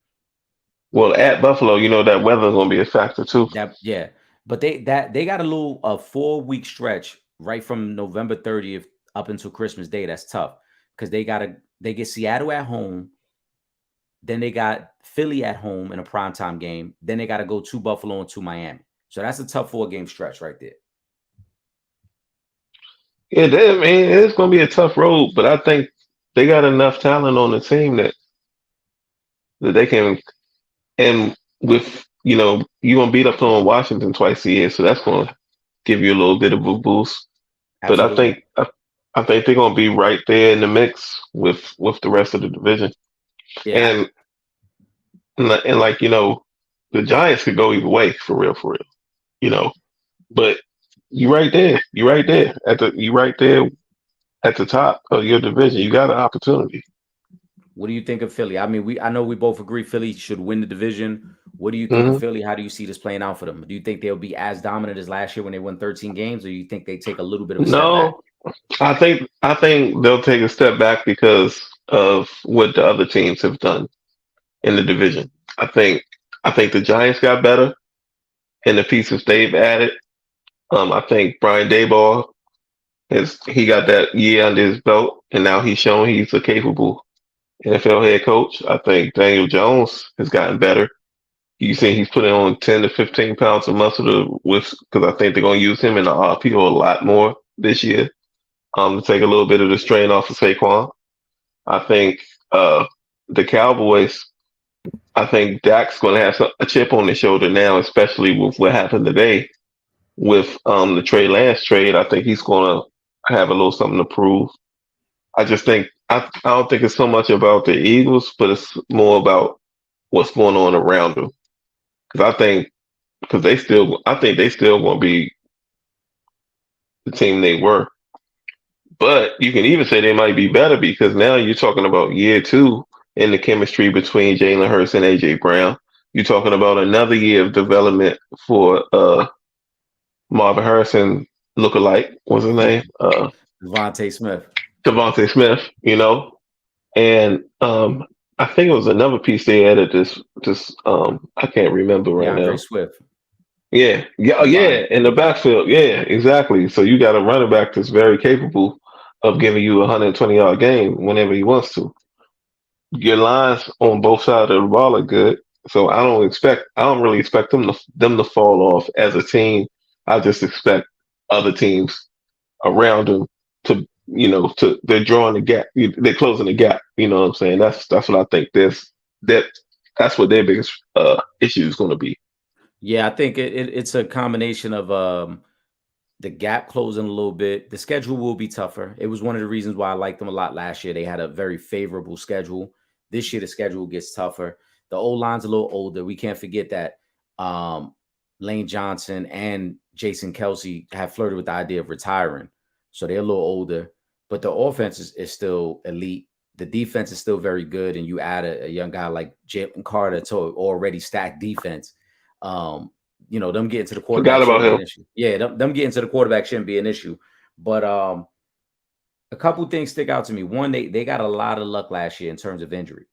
Well, at Buffalo, you know that weather's gonna be a factor too. That yeah, but they got a 4 week stretch right from November 30th up until Christmas Day. That's tough because they get Seattle at home, then they got Philly at home in a primetime game, then they got to go to Buffalo and to Miami. So that's a tough 4 game stretch right there. Yeah, I mean, it's gonna be a tough road, but I think they got enough talent on the team that they can. And with you gonna beat up on Washington twice a year, so that's gonna give you a little bit of a boost. But I Absolutely. think I think they're gonna be right there in the mix with the rest of the division. Yeah, And and like the Giants could go either way for real, for real. You know, but you right there, you right there at the top of your division. You got an opportunity. what do you think of Philly? I mean, I know we both agree Philly should win the division. What do you think of Hmm. Philly? How do you see this playing out for them? Do you think they'll be as dominant as last year when they won 13 games, or you think they take a little bit of a step back? No, I think they'll take a step back because of what the other teams have done in the division. I think I think the Giants got better in the pieces they've added. I think Brian Daboll he got that year under his belt, and now he's shown he's a capable NFL head coach. I think Daniel Jones has gotten better. You see, he's putting on 10 to 15 pounds of muscle because I think they're going to use him in the RPO a lot more this year. To take a little bit of the strain off of Saquon. I think the Cowboys. I think Dak's going to have a chip on his shoulder now, especially with what happened today with the Trey Lance trade. I think he's going to have a little something to prove. I just think I don't think it's so much about the Eagles, but it's more about what's going on around them. Because I think they still won't be the team they were. But you can even say they might be better because now you're talking about year two in the chemistry between Jalen Hurts and AJ Brown. You're talking about another year of development for Marvin Harrison lookalike. What's his name? Devontae Smith. Devontae Smith. And I think it was another piece they added. This I can't remember right DeAndre now. Swift. Yeah, yeah, oh, The line. yeah, in the backfield. Yeah, exactly. So you got a running back that's very capable of giving you a 120-yard game whenever he wants to. Your lines on both sides of the ball are good. So I don't really expect them to fall off as a team. I just expect other teams around them they're drawing the gap. They're closing the gap. You know what I'm saying? That's what I think. That that's what their biggest issue is going to be. Yeah, I think it's a combination of the gap closing a little bit. The schedule will be tougher. It was one of the reasons why I liked them a lot last year. They had a very favorable schedule. This year, the schedule gets tougher. The old line's a little older. We can't forget that Lane Johnson and Jason Kelsey have flirted with the idea of retiring. So they're a little older, but the offense is still elite. The defense is still very good. And you add a young guy like Jalen Carter to already stacked defense. Them getting to the Forgot quarterback about shouldn't be an him. issue. Yeah, them getting to the quarterback shouldn't be an issue. But a couple things stick out to me. One, they got a lot of luck last year in terms of injury.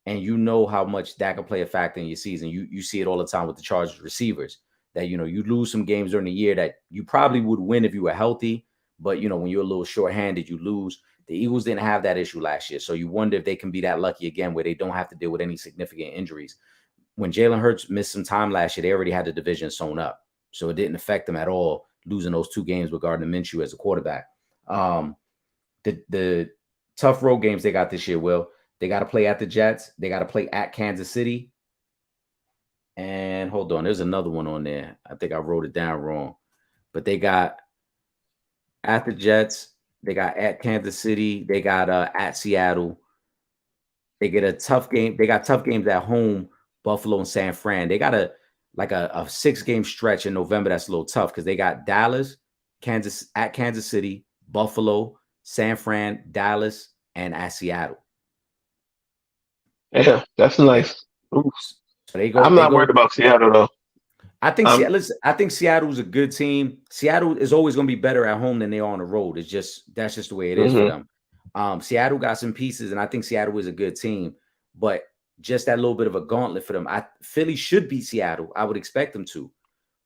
And you know how much that can play a factor in your season. You see it all the time with the Chargers receivers that, you lose some games during the year that you probably would win if you were healthy. But, when you're a little shorthanded, you lose. The Eagles didn't have that issue last year. So you wonder if they can be that lucky again where they don't have to deal with any significant injuries. When Jalen Hurts missed some time last year, they already had the division sewn up. So it didn't affect them at all, losing those 2 games with Gardner Minshew as a quarterback. The tough road games they got this year, Will. They got to play at the Jets. They got to play at Kansas City. And hold on, there's another one on there. I think I wrote it down wrong. But they got at the Jets. They got at Kansas City. They got at Seattle. They get a tough game. They got tough games at home, Buffalo and San Fran. They got a 6-game stretch in November that's a little tough because they got Dallas, Kansas City, Buffalo, San Fran, Dallas, and at Seattle. Yeah, that's nice. Ooh. So they go. I'm They not worried go. about Seattle though. I think. Um, Listen, I think Seattle's a good team. Seattle is always going to be better at home than they are on the road. That's just the way it is for mhm. them. Seattle got some pieces, and I think Seattle is a good team. But just that little bit of a gauntlet for them. Philly should beat Seattle. I would expect them to.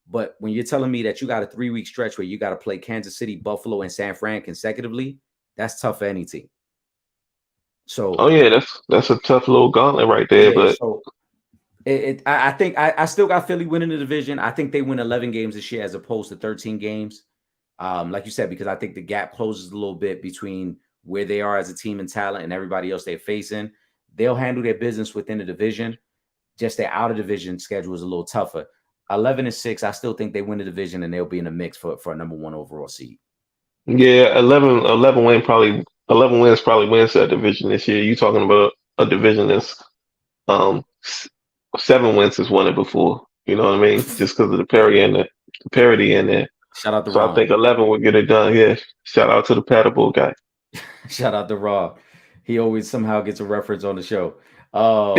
But when you're telling me that you got a 3-week stretch where you got to play Kansas City, Buffalo, and San Fran consecutively, that's tough for any team. Oh So yeah, that's a tough little gauntlet right there. yeah, But so I think I still got Philly winning the division. I think they win 11 games this year as opposed to 13 games. Like you said, because I think the gap closes a little bit between where they are as a team and talent and everybody else they're facing. They'll handle their business within the division. Just their out of division schedule is a little tougher. 11-6, I still think they win the division and they'll be in the mix for a number one overall seed. yeah, 11 wins probably wins that division this year. You talking about a division that's um 7 wins has won it before. You know what I mean? Just because of the parity in there. Shout out to So I Ron. think 11 will get it done. Yeah. Shout out to the paddleboard guy. Shout out to Rob. He always somehow gets a reference on the show. Um,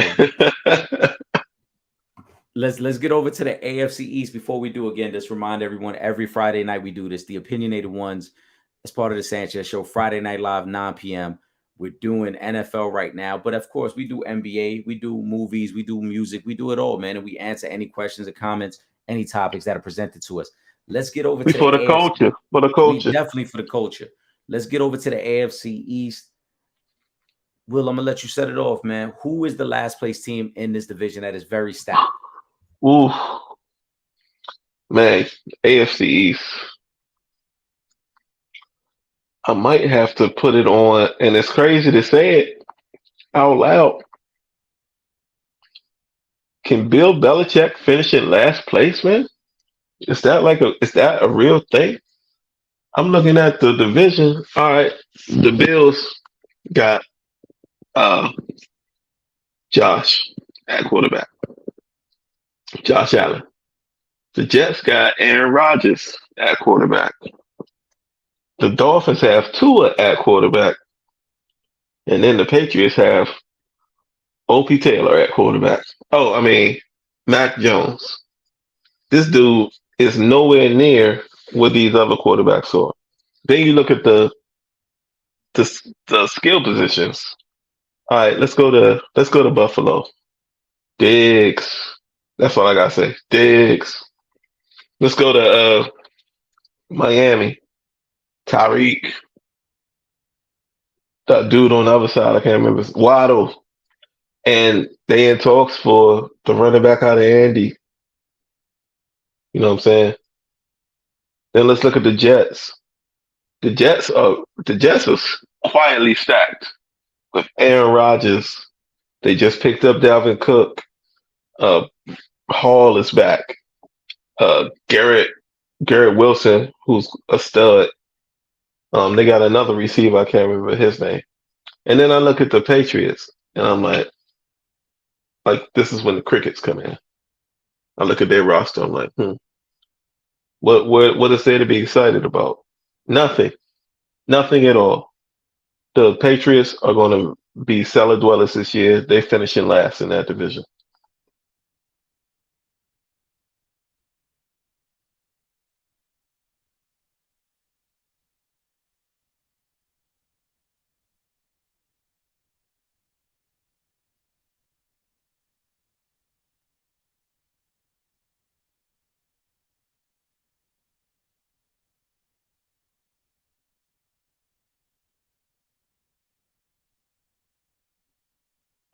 let's get over to the AFC East before we do again. Just remind everyone every Friday night we do this. The opinionated ones as part of the Sanchez show. Friday night live 9 p.m. We're doing NFL right now, but of course we do NBA, we do movies, we do music, we do it all, man. And we answer any questions or comments, any topics that are presented to us. Let's get over We to the for the AFC. culture. For the We culture. definitely for the culture. Let's get over to the AFC East. Will, I'm gonna let you set it off, man. Who is the last place team in this division that is very stacked? Ooh, man, AFC East. I might have to put it on, and it's crazy to say it out loud. Can Bill Belichick finish in last place, man? Is that a real thing? I'm looking at the division. All right, the Bills got uh Josh at quarterback, Josh Allen. The Jets got Aaron Rodgers at quarterback. The Dolphins have Tua at quarterback, and then the Patriots have OP Taylor at quarterback. Oh, I mean, Mac Jones. This dude is nowhere near what these other quarterbacks are. Then you look at the skill positions. All right, let's go to Buffalo. Diggs. That's all I gotta say. Diggs. Let's go to Miami. Tyreek. That dude on the other side, I can't remember. Waddle. And they in talks for the running back out of Andy. You know what I'm saying? Then let's look at the Jets. The Jets are quietly stacked with Aaron Rodgers. They just picked up Dalvin Cook. Uh, Hall is back. Garrett Wilson, who's a stud. They got another receiver. I can't remember his name. And then I look at the Patriots, and I'm like this is when the crickets come in. I look at their roster. I'm like, what is there to be excited about? Nothing. Nothing at all. The Patriots are going to be cellar dwellers this year. They finishing last in that division.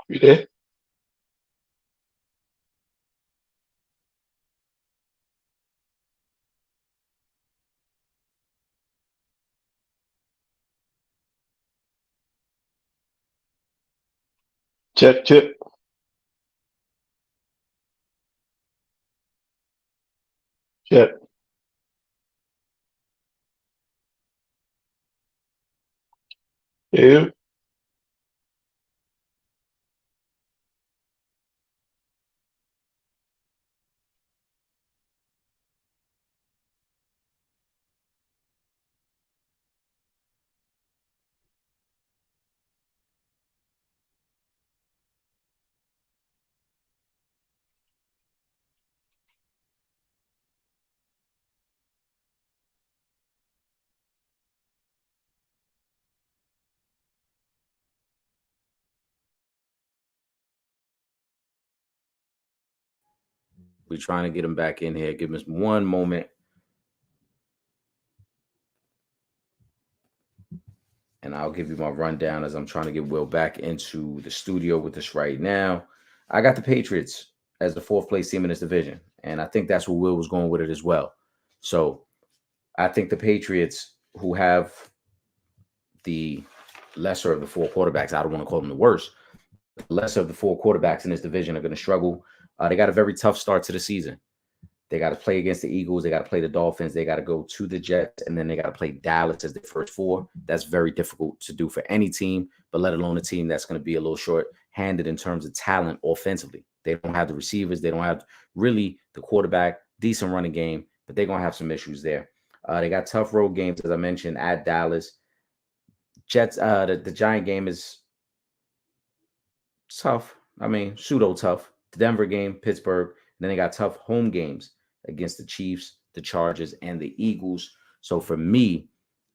You there? Check, check, check. Yeah. We're trying to get him back in here. Give us one moment. And I'll give you my rundown as I'm trying to get Will back into the studio with us right now. I got the Patriots as the fourth place team in this division. And I think that's where Will was going with it as well. So I think the Patriots, who have the lesser of the four quarterbacks, I don't want to call them the worst, the lesser of the four quarterbacks in this division are going to struggle. They got a very tough start to the season. They got to play against the Eagles. They got to play the Dolphins. They got to go to the Jets, and then they got to play Dallas as the first four. That's very difficult to do for any team, but let alone a team that's going to be a little short-handed in terms of talent offensively. They don't have the receivers. They don't have really the quarterback, decent running game, but they're going to have some issues there. They got tough road games, as I mentioned, at Dallas. Jets, the Giant game is tough. I mean, pseudo tough. The Denver game, Pittsburgh. Then they got tough home games against the Chiefs, the Chargers, and the Eagles. So for me,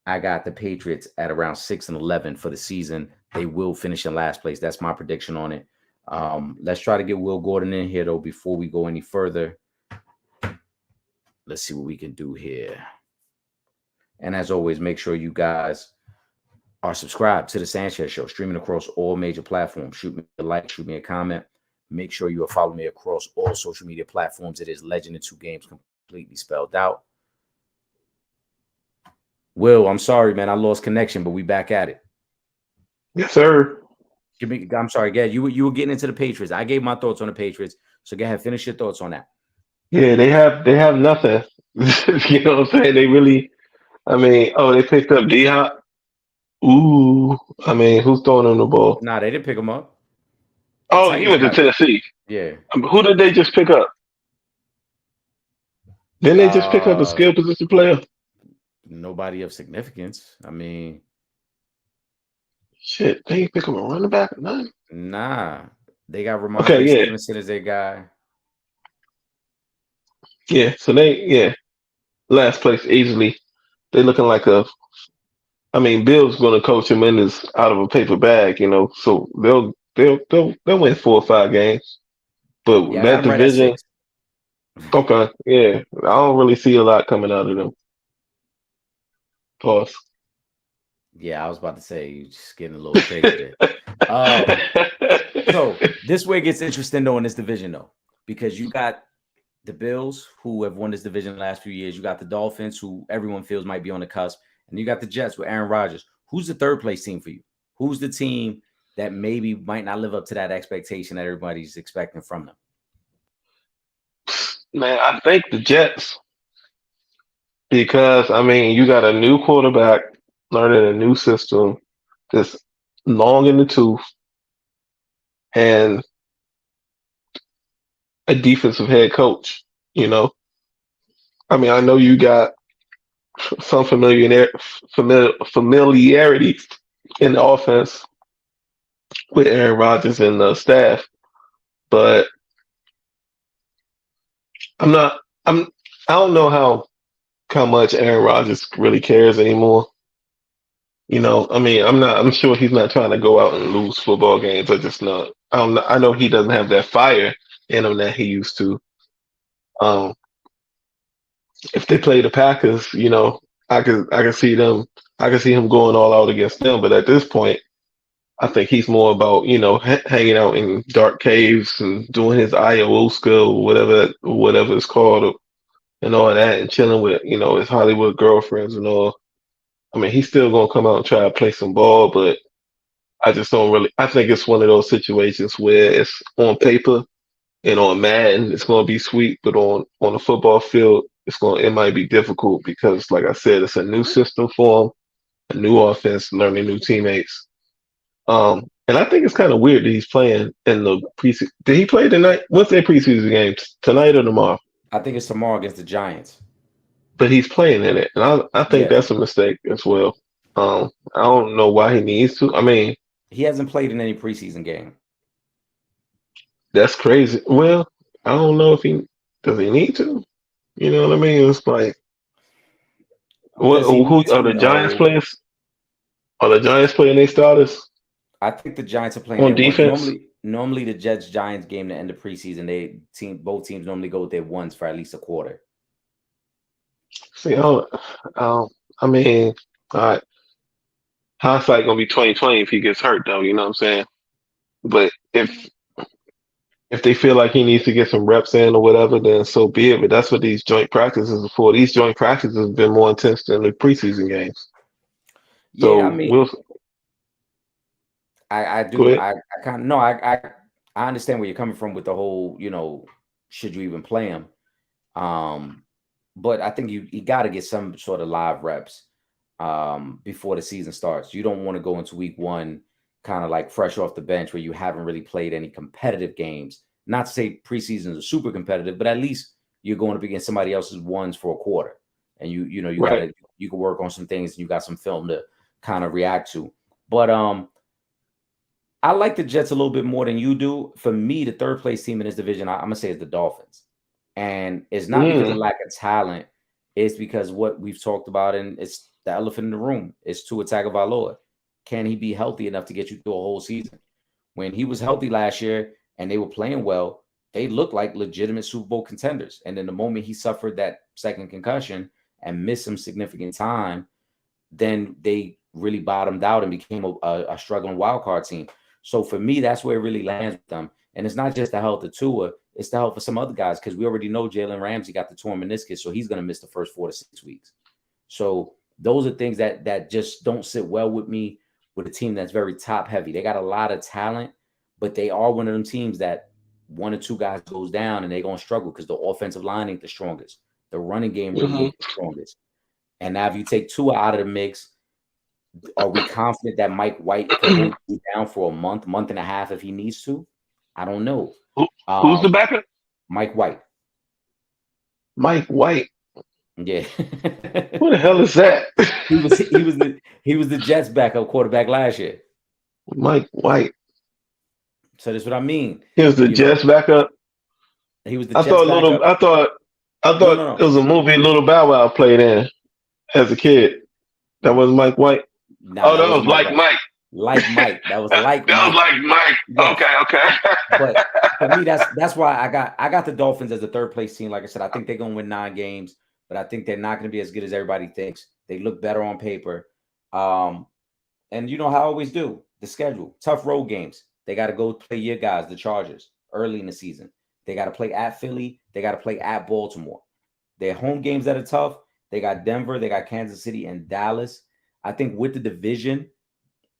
I got the Patriots at around 6-11 for the season. They will finish in last place. That's my prediction on it. Let's try to get Will Gordon in here, though, before we go any further. Let's see what we can do here. And as always, make sure you guys are subscribed to the Sanchez Show, streaming across all major platforms. Shoot me a like, shoot me a comment. Make sure you are following me across all social media platforms. It is Legend in Two Games, completely spelled out. Will, I'm sorry, man. I lost connection, but we back at it. Yes, sir. I'm sorry, Gad. You were getting into the Patriots. I gave my thoughts on the Patriots. So go ahead, finish your thoughts on that. Yeah, they have nothing. You know what I'm saying? They really, I mean, they picked up D-Hop. Ooh, I mean, who's throwing him the ball? Nah, they didn't pick him up. Oh, he went to Tennessee. Yeah. Who did they just pick up? Didn't they just pick up a skill position player? Nobody of significance. I mean, shit, they ain't pick up a running back or nothing. Nah, they got Ramondre Stevenson as their guy. Yeah, so last place easily. They looking like Bill's going to coach him in this out of a paper bag, you know. So they'll win 4 or 5 games. But that division, okay, yeah, I don't really see a lot coming out of them. Pause. Yeah, I was about to say you're just getting a little crazy there. So this way gets interesting though in this division though, because you got the Bills who have won this division the last few years. You got the Dolphins who everyone feels might be on the cusp, and you got the Jets with Aaron Rodgers. Who's the third place team for you? Who's the team that maybe might not live up to that expectation that everybody's expecting from them? Man, I think the Jets, because you got a new quarterback learning a new system that's long in the tooth and a defensive head coach, you know. I know you got some familiarity in the offense with Aaron Rodgers and the staff, but I don't know how much Aaron Rodgers really cares anymore. You know, I'm sure he's not trying to go out and lose football games. I know he doesn't have that fire in him that he used to. If they play the Packers, you know, I can see him going all out against them. But at this point, I think he's more about, you know, hanging out in dark caves and doing his ayahuasca, whatever it's called, and all that, and chilling with, you know, his Hollywood girlfriends and all. He's still gonna come out and try to play some ball, but I just don't really. I think it's one of those situations where it's on paper and on Madden, it's gonna be sweet, but on the football field, it might be difficult because, like I said, it's a new system for him, a new offense, learning new teammates. And I think it's kind of weird that he's playing in the preseason. Did he play tonight? What's their preseason game? Tonight or tomorrow? I think it's tomorrow against the Giants. But he's playing in it, and I think that's a mistake as well. I don't know why he needs to. He hasn't played in any preseason game. That's crazy. Well, I don't know if does he need to. You know what I mean? It's like, who are the Giants players? Are the Giants playing their starters? I think the Giants are playing on defense. Normally the Jets Giants game to end the preseason, both teams normally go with their ones for at least a quarter. See, I mean, all right, hindsight gonna be 2020 if he gets hurt though. You know what I'm saying? But if they feel like he needs to get some reps in or whatever, then so be it. But that's what these joint practices are for. These joint practices have been more intense than the preseason games. Yeah, I So mean, we'll I go do ahead. I kind of no I understand where you're coming from with the whole, should you even play him? Um, but I think you got to get some sort of live reps before the season starts. You don't want to go into week one kind of like fresh off the bench where you haven't really played any competitive games. Not to say preseasons are super competitive, but at least you're going up against somebody else's ones for a quarter, and Right. you can work on some things and you got some film to kind of react to. But I like the Jets a little bit more than you do. For me, the third place team in this division, I'm gonna say is the Dolphins. And it's not because of Mm, lack of talent, it's because what we've talked about, and it's the elephant in the room, is Tua Tagovailoa. Can he be healthy enough to get you through a whole season? When he was healthy last year and they were playing well, they looked like legitimate Super Bowl contenders. And then the moment he suffered that second concussion and missed some significant time, then they really bottomed out and became a struggling wild card team. So for me, that's where it really lands with them. And it's not just the health of Tua, it's the health of some other guys because we already know Jalen Ramsey got the torn meniscus, so he's going to miss the first 4 to 6 weeks. So those are things that just don't sit well with me with a team that's very top heavy. They got a lot of talent, but they are one of them teams that one or two guys goes down and they're going to struggle because the offensive line ain't the strongest. The running game really hmm ain't the strongest. And now if you take Tua out of the mix, are we confident that Mike White could hold you down for a month and a half if he needs to? I don't know. Who, who's the Um, backup? Mike White. Mike White. Yeah. Who the hell is that? he was the Jets backup quarterback last year. Mike White. So that's what I mean. He was the You know, Jets backup. he was the I Jets thought little. backup. I No, thought no, it no. was a movie Little Bow Wow played in as a kid. That was Mike White. Nah, Oh, that that wasn't was Mike like White. Mike. Like Mike. That was That like was Mike. like Mike. Yes. Okay, But okay. for me, that's why I got the Dolphins as the third place team. Like I said, I think they're gonna win 9 games, but I think they're not gonna be as good as everybody thinks. They look better on paper. Um, and you know how I always do the schedule, tough road games. They got to go play your guys, the Chargers, early in the season. They got to play at Philly. They got to play at Baltimore. Their home games that are tough. They got Denver, they got Kansas City, and Dallas. I think with the division,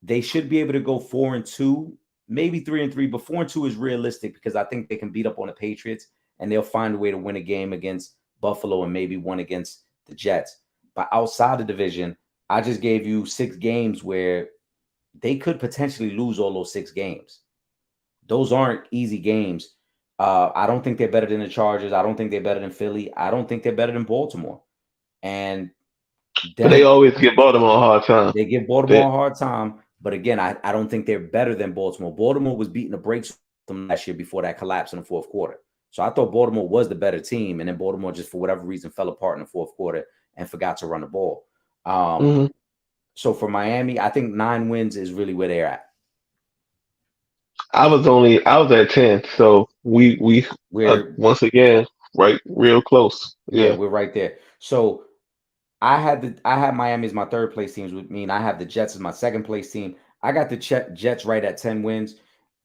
they should be able to go 4-2, maybe 3-3, but 4-2 is realistic because I think they can beat up on the Patriots and they'll find a way to win a game against Buffalo and maybe one against the Jets. But outside the division, I just gave you 6 games where they could potentially lose all those 6 games. Those aren't easy games. I don't think they're better than the Chargers. I don't think they're better than Philly. I don't think they're better than Baltimore. And But they them always give Baltimore a hard time. They give Baltimore They, a hard time, but again, I don't think they're better than Baltimore. Baltimore was beating the brakes from last year before that collapse in the fourth quarter. So I thought Baltimore was the better team, and then Baltimore just for whatever reason fell apart in the fourth quarter and forgot to run the ball. Um, hmm so for Miami, I think 9 wins is really where they're at. I was at 10, so we We're once again right real close. Yeah, Yeah. we're right there. So I had Miami as my third place teams, which mean I have the Jets as my second place team. I got the Jets right at 10 wins.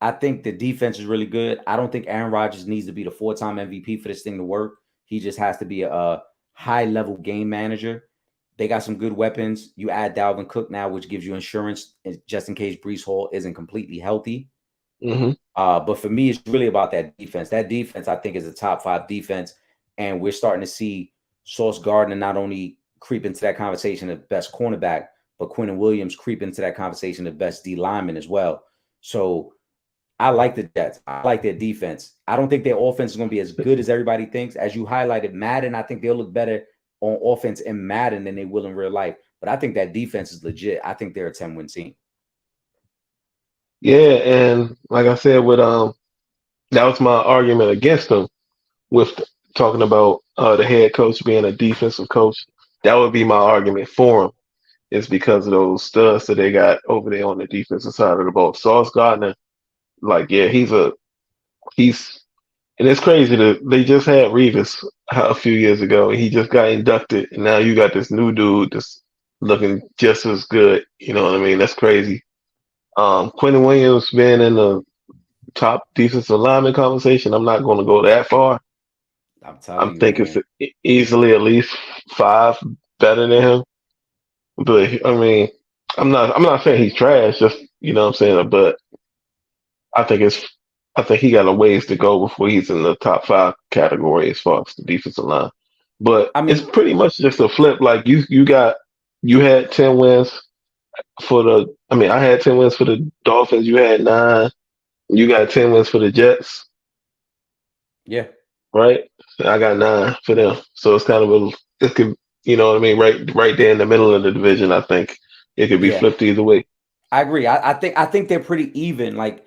I think the defense is really good. I don't think Aaron Rodgers needs to be the 4-time MVP for this thing to work. He just has to be a high level game manager. They got some good weapons. You add Dalvin Cook now, which gives you insurance just in case Brees Hall isn't completely healthy. hmm But for me, it's really about that defense. That defense, I think, is a top 5 defense. And we're starting to see Sauce Gardner not only creep into that conversation of best cornerback, but Quentin Williams creep into that conversation of best D lineman as well. So I like the Jets. I like their defense. I don't think their offense is going to be as good as everybody thinks. As you highlighted, Madden, I think they'll look better on offense in Madden than they will in real life. But I think that defense is legit. I think they're a 10-win team. Yeah, and like I said, with that was my argument against them with talking about the head coach being a defensive coach. That would be my argument for him. It's because of those studs that they got over there on the defensive side of the ball. Sauce Gardner like, yeah, he's and it's crazy that they just had Revis a few years ago, and he just got inducted, and now you got this new dude that's looking just as good. You know what I mean? That's crazy. Quentin Williams being in the top defensive lineman conversation, I'm not going to go that far. I'm I'm telling you, thinking man. it's easily at least five better than him. But I mean, I'm not saying he's trash. Just you know what I'm saying. But I think it's I think he got a ways to go before he's in the top five category as far as the defensive line. But I it's mean, pretty much just a flip. Like you had 10 wins for the. I mean, I had 10 wins for the Dolphins. You had nine. You got 10 wins for the Jets, yeah, right? I got nine for them. So it's kind of it could you know what I mean, right there in the middle of the division. I think it could be yeah, flipped either way. I agree. I think they're pretty even. Like,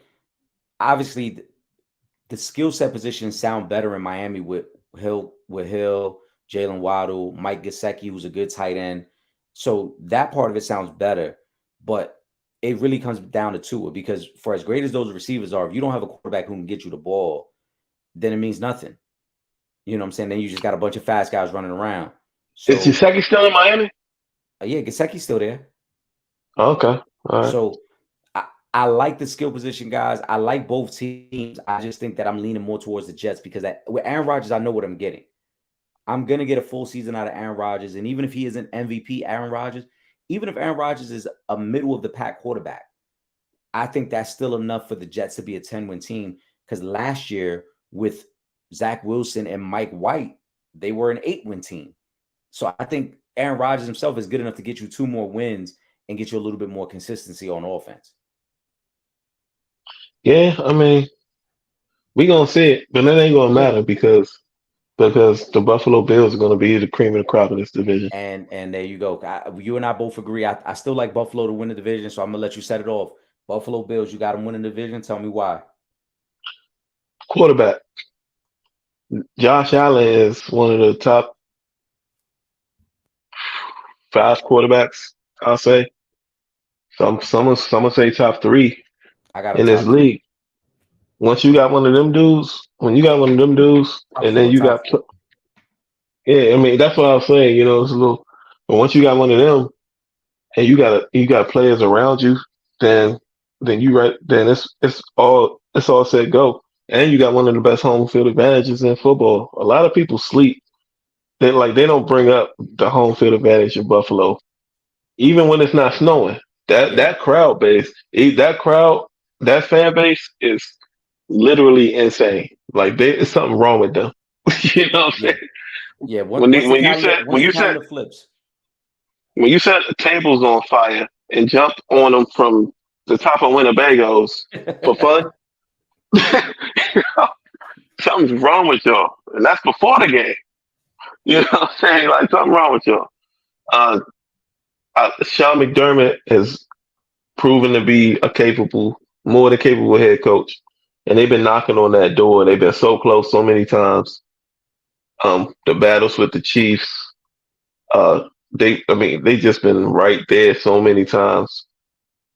obviously, the skill set positions sound better in Miami with Hill, Jalen Waddle, Mike Gesicki, who's a good tight end. So that part of it sounds better, but it really comes down to two because for as great as those receivers are, if you don't have a quarterback who can get you the ball, then it means nothing. You know what I'm saying? Then you just got a bunch of fast guys running around. Is So Gesicki still in Miami? yeah, Gesicki's still there. Okay, all right. So I like the skill position guys. I like both teams. I just think that I'm leaning more towards the Jets because with Aaron Rodgers, I know what I'm getting. I'm gonna get a full season out of Aaron Rodgers, and even if he isn't MVP, Aaron Rodgers, even if Aaron Rodgers is a middle of the pack quarterback, I think that's still enough for the Jets to be a 10-win team. Because last year with Zach Wilson and Mike White, they were an 8-win team. So I think Aaron Rodgers himself is good enough to get you 2 more wins and get you a little bit more consistency on offense. Yeah, I mean, we gonna see it, but that ain't gonna Yeah. matter because the Buffalo Bills are gonna be the cream of the crop of this division. And there you go. You and I both agree. I still like Buffalo to win the division, so I'm gonna let you set it off. Buffalo Bills, you got them winning the division. Tell me why. Quarterback. Josh Allen is one of the top five quarterbacks, I'll say. Some say top three I got them in this top three. league. Once you got one of them dudes, when you got one of them dudes, Top and then four, you top got four. yeah, I mean that's what I was saying. You know, it's a little. But once you got one of them, and you got players around you, then then it's all set go. And you got one of the best home field advantages in football. A lot of people sleep. They don't bring up the home field advantage in Buffalo, even when it's not snowing. That Yeah, that crowd base, that fan base is literally insane. Like there's something wrong with them. You know what I'm yeah, saying? yeah. When Once they, the when you calendar said once the calendar flips, when you set the tables on fire and jumped on them from the top of Winnebago's for fun, something's wrong with y'all, and that's before the game. You know what I'm saying? Like something wrong with y'all. Uh, Sean McDermott has proven to be more than capable head coach, and they've been knocking on that door. They've been so close so many times. The battles with the Chiefs, they just been right there so many times.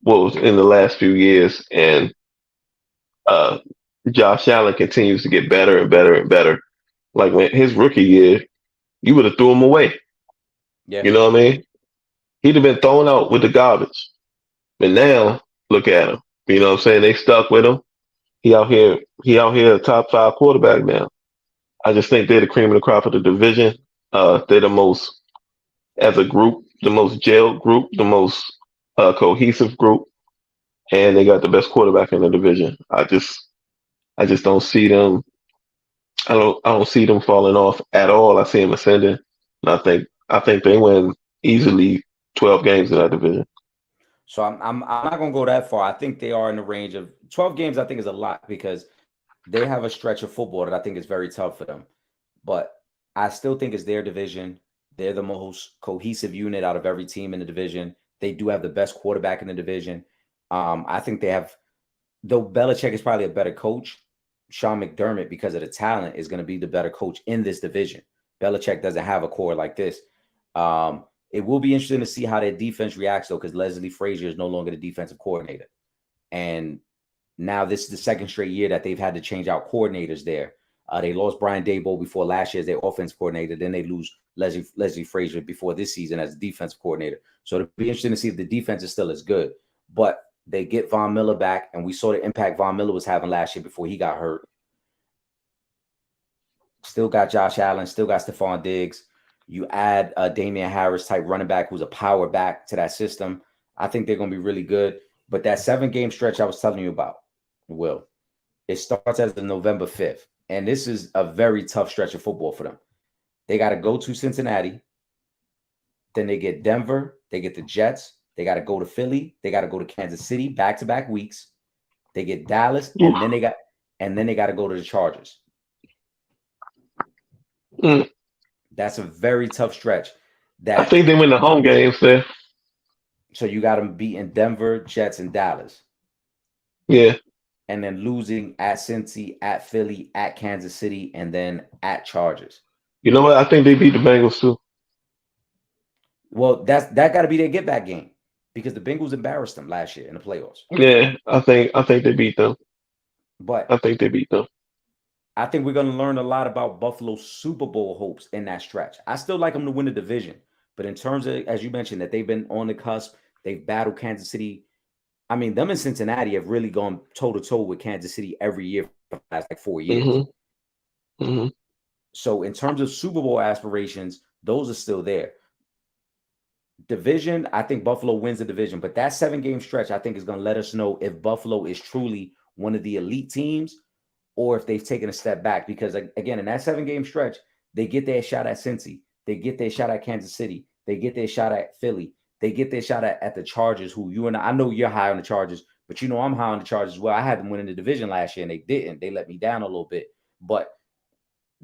What was in the last few years, and uh, Josh Allen continues to get better and better and better. Like when his rookie year, you would have threw him away. yeah, You know what I mean? He'd have been thrown out with the garbage. But now, look at him. You know what I'm saying? They stuck with him. He out here a top five quarterback now. I just think they're the cream of the crop of the division. They're the most, as a group, the most jailed group, the most cohesive group, and they got the best quarterback in the division. I just don't see them. I don't see them falling off at all. I see them ascending, and I think they win easily 12 games in that division. so I'm not gonna go that far. I think they are in the range of 12 games. I think is a lot because they have a stretch of football that I think is very tough for them. But I still think it's their division. They're the most cohesive unit out of every team in the division. They do have the best quarterback in the division. I think they have, though Belichick is probably a better coach, Sean McDermott, because of the talent, is going to be the better coach in this division. Belichick doesn't have a core like this. It will be interesting to see how their defense reacts, though, because Leslie Frazier is no longer the defensive coordinator. And Now this is the second straight year that they've had to change out coordinators there. They lost Brian Daboll before last year as their offense coordinator. Then they lose Leslie Frazier before this season as defensive coordinator. So it'll be interesting to see if the defense is still as good. But they get Von Miller back, and we saw the impact Von Miller was having last year before he got hurt. Still got Josh Allen, still got Stephon Diggs. You add a Damian Harris type running back who's a power back to that system. I think they're going to be really good. But that 7-game stretch I was telling you about, Will, it starts as of November 5th. And this is a very tough stretch of football for them. They got to go to Cincinnati. Then they get Denver. They get the Jets. They got to go to Philly. They got to go to Kansas City back-to-back weeks. They get Dallas, and then they got to go to the Chargers. That's a very tough stretch. I think they win the home games there. So you got them beating Denver, Jets, and Dallas. Yeah. And then losing at Cincy, at Philly, at Kansas City, and then at Chargers. You know what? I think they beat the Bengals too. Well, that got to be their get back game because the Bengals embarrassed them last year in the playoffs. Yeah, I think they beat them. But I think they beat them. I think we're going to learn a lot about Buffalo's Super Bowl hopes in that stretch. I still like them to win the division, but in terms of, as you mentioned, that they've been on the cusp, they've battled Kansas City. I mean, them and Cincinnati have really gone toe-to-toe with Kansas City every year for the last 4 years. So in terms of Super Bowl aspirations, those are still there. Division, I think Buffalo wins the division, but that 7-game stretch, I think, is going to let us know if Buffalo is truly one of the elite teams or if they've taken a step back. Because, again, in that 7-game stretch, they get their shot at Cincy. They get their shot at Kansas City. They get their shot at Philly. They get their shot at the Chargers, who you and I know you're high on the Chargers, but you know I'm high on the Chargers as well. I had them winning the division last year, and they didn't. They let me down a little bit. But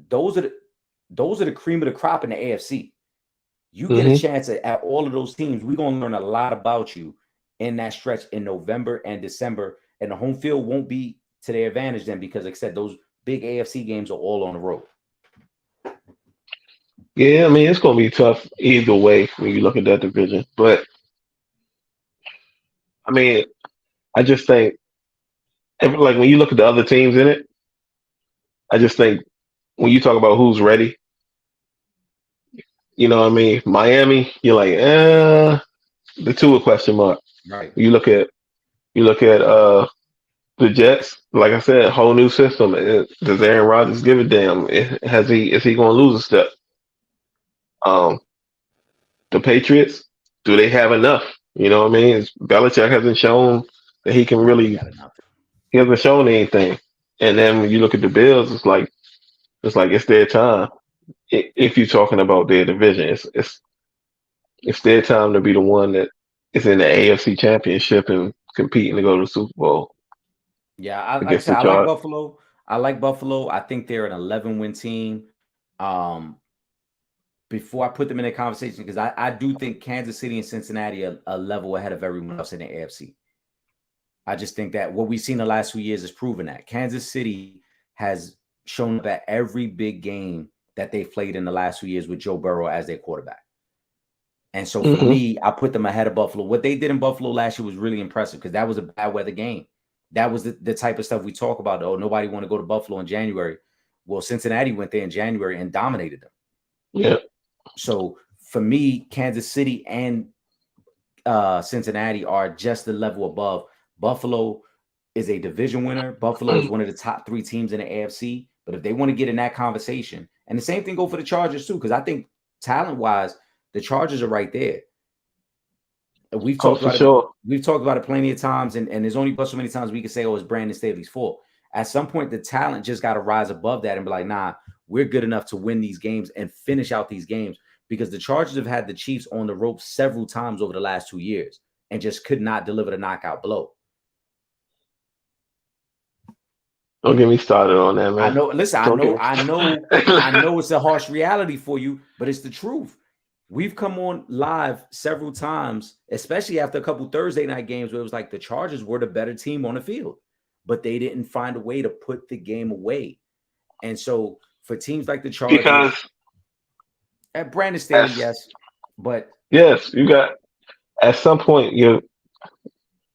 those are the cream of the crop in the AFC. You get a chance at all of those teams. We're going to learn a lot about you in that stretch in November and December, and the home field won't be to their advantage then because, like I said, those big AFC games are all on the road. Yeah, I mean, it's going to be tough either way when you look at that division. But, I mean, I just think, like, when you look at the other teams in it, I just think when you talk about who's ready, you know what I mean? Miami, you're like, the two a question mark. Right. You look at the Jets, like I said, whole new system. Does Aaron Rodgers give a damn? Is he going to lose a step? The Patriots, do they have enough? You know what I mean? Belichick hasn't shown that he can really. He hasn't shown anything. And then when you look at the Bills, it's like it's their time. If you're talking about their division, it's their time to be the one that is in the AFC Championship and competing to go to the Super Bowl. Yeah, I like Buffalo. I like Buffalo. I think they're an 11-win team. Before I put them in a conversation, because I do think Kansas City and Cincinnati are a level ahead of everyone else in the AFC. I just think that what we've seen the last 2 years has proven that. Kansas City has shown up at every big game that they've played in the last 2 years with Joe Burrow as their quarterback. And so for me, I put them ahead of Buffalo. What they did in Buffalo last year was really impressive because that was a bad weather game. That was the type of stuff we talk about. Oh, nobody want to go to Buffalo in January. Well, Cincinnati went there in January and dominated them. Yeah. So for me, Kansas City and Cincinnati are just the level above. Buffalo is a division winner. Buffalo is one of the top 3 teams in the AFC. But if they want to get in that conversation, and the same thing go for the Chargers too, because I think talent-wise, the Chargers are right there. We've talked about it. We've talked about it plenty of times, and there's only but so many times we can say, "Oh, it's Brandon Staley's fault." At some point, the talent just got to rise above that and be like, "Nah, we're good enough to win these games and finish out these games." Because the Chargers have had the Chiefs on the ropes several times over the last 2 years and just could not deliver the knockout blow. Don't get me started on that, man. I know. Listen, I know it's a harsh reality for you, but it's the truth. We've come on live several times, especially after a couple Thursday night games where it was like the Chargers were the better team on the field, but they didn't find a way to put the game away. And so for teams like the Chargers, because at Brandon Staley, yes, but yes, you got at some point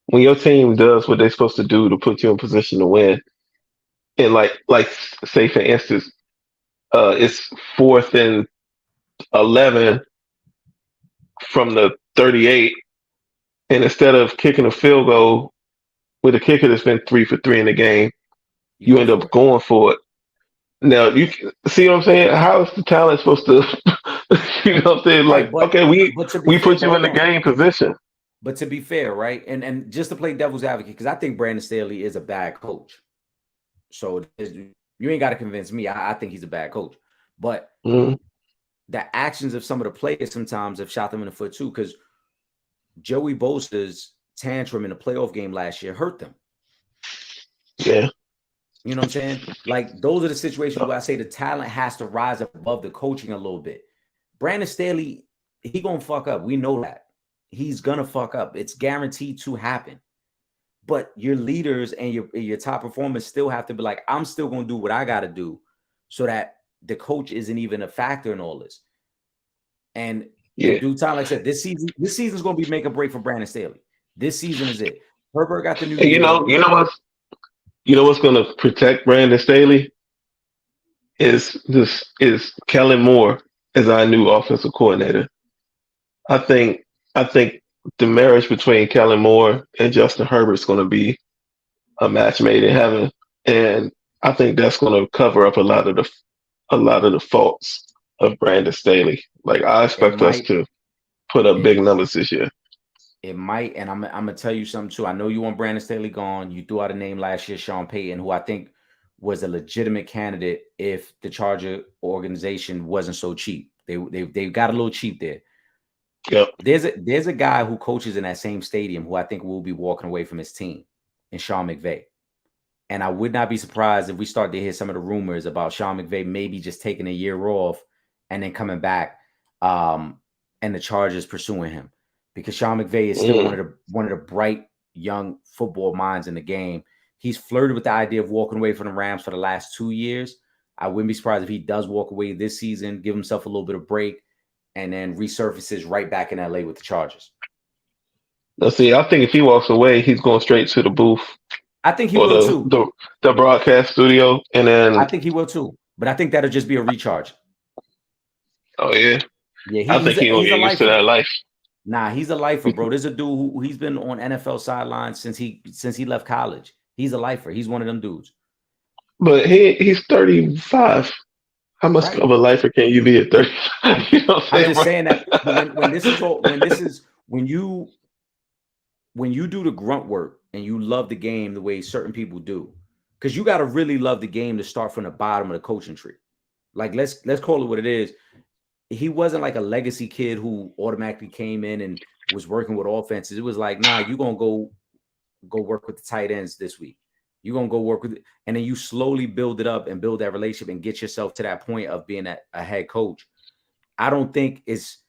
when your team does what they're supposed to do to put you in position to win, and like say for instance, it's 4th and 11 from the 38, and instead of kicking a field goal with a kicker that's been 3 for 3 in the game, You you go end for up it. going for it. Now you see what I'm saying? How is the talent supposed to? You know what I'm saying? Right, Like, okay, but to be we fair, put but you in hold the on. game position. But to be fair, right, and just to play devil's advocate, because I think Brandon Staley is a bad coach. So you ain't got to convince me. I think he's a bad coach. But Mm, the actions of some of the players sometimes have shot them in the foot too. Because Joey Bosa's tantrum in the playoff game last year hurt them. yeah, You know what I'm saying? Like those are the situations where I say the talent has to rise above the coaching a little bit. Brandon Staley, he gonna fuck up. We know that. He's gonna fuck up. It's guaranteed to happen. But your leaders and your top performers still have to be like, I'm still gonna do what I gotta do so that the coach isn't even a factor in all this. And in yeah. due time, like I said, this season's gonna be make or break for Brandon Staley. This season is it. Herbert got the new And deal. you know what's going to protect Brandon Staley is Kellen Moore as our new offensive coordinator. I think I think the marriage between Kellen Moore and Justin Herbert is going to be a match made in heaven, and I think that's going to cover up a lot of the faults of Brandon Staley. Like I It expect us might, to put up it, big numbers this year. it might, and I'm gonna tell you something too. I know you want Brandon Staley gone. You threw out a name last year, Sean Payton, who I think was a legitimate candidate if the Charger organization wasn't so cheap. They got a little cheap there. Yep. There's a guy who coaches in that same stadium who I think will be walking away from his team, and Sean McVay. And I would not be surprised if we start to hear some of the rumors about Sean McVay maybe just taking a year off and then coming back, and the Chargers pursuing him because Sean McVay is still Mm. one of the bright young football minds in the game. He's flirted with the idea of walking away from the Rams for the last 2 years. I wouldn't be surprised if he does walk away this season, give himself a little bit of break, and then resurfaces right back in LA with the Chargers. Now, see, I think if he walks away, he's going straight to the booth I think he or will the too. the, the broadcast studio, and I then think he will too. But I think that'll just be a recharge. oh yeah, Yeah, I think he's gonna he's a get used to lifer. that life. Nah, he's a lifer, bro. There's a dude he's been on NFL sidelines since he left college. He's a lifer. He's one of them dudes. But he's 35. How much Right. of a lifer can you be at 30? You know what I'm I'm saying, just bro? saying that. But when this is all when you do the grunt work and you love the game the way certain people do, because you got to really love the game to start from the bottom of the coaching tree. Like let's call it what it is. He wasn't like a legacy kid who automatically came in and was working with offenses. It was like, nah, you gonna go work with the tight ends this week. You're gonna go work with it. And then you slowly build it up and build that relationship and get yourself to that point of being a head coach. I don't think it's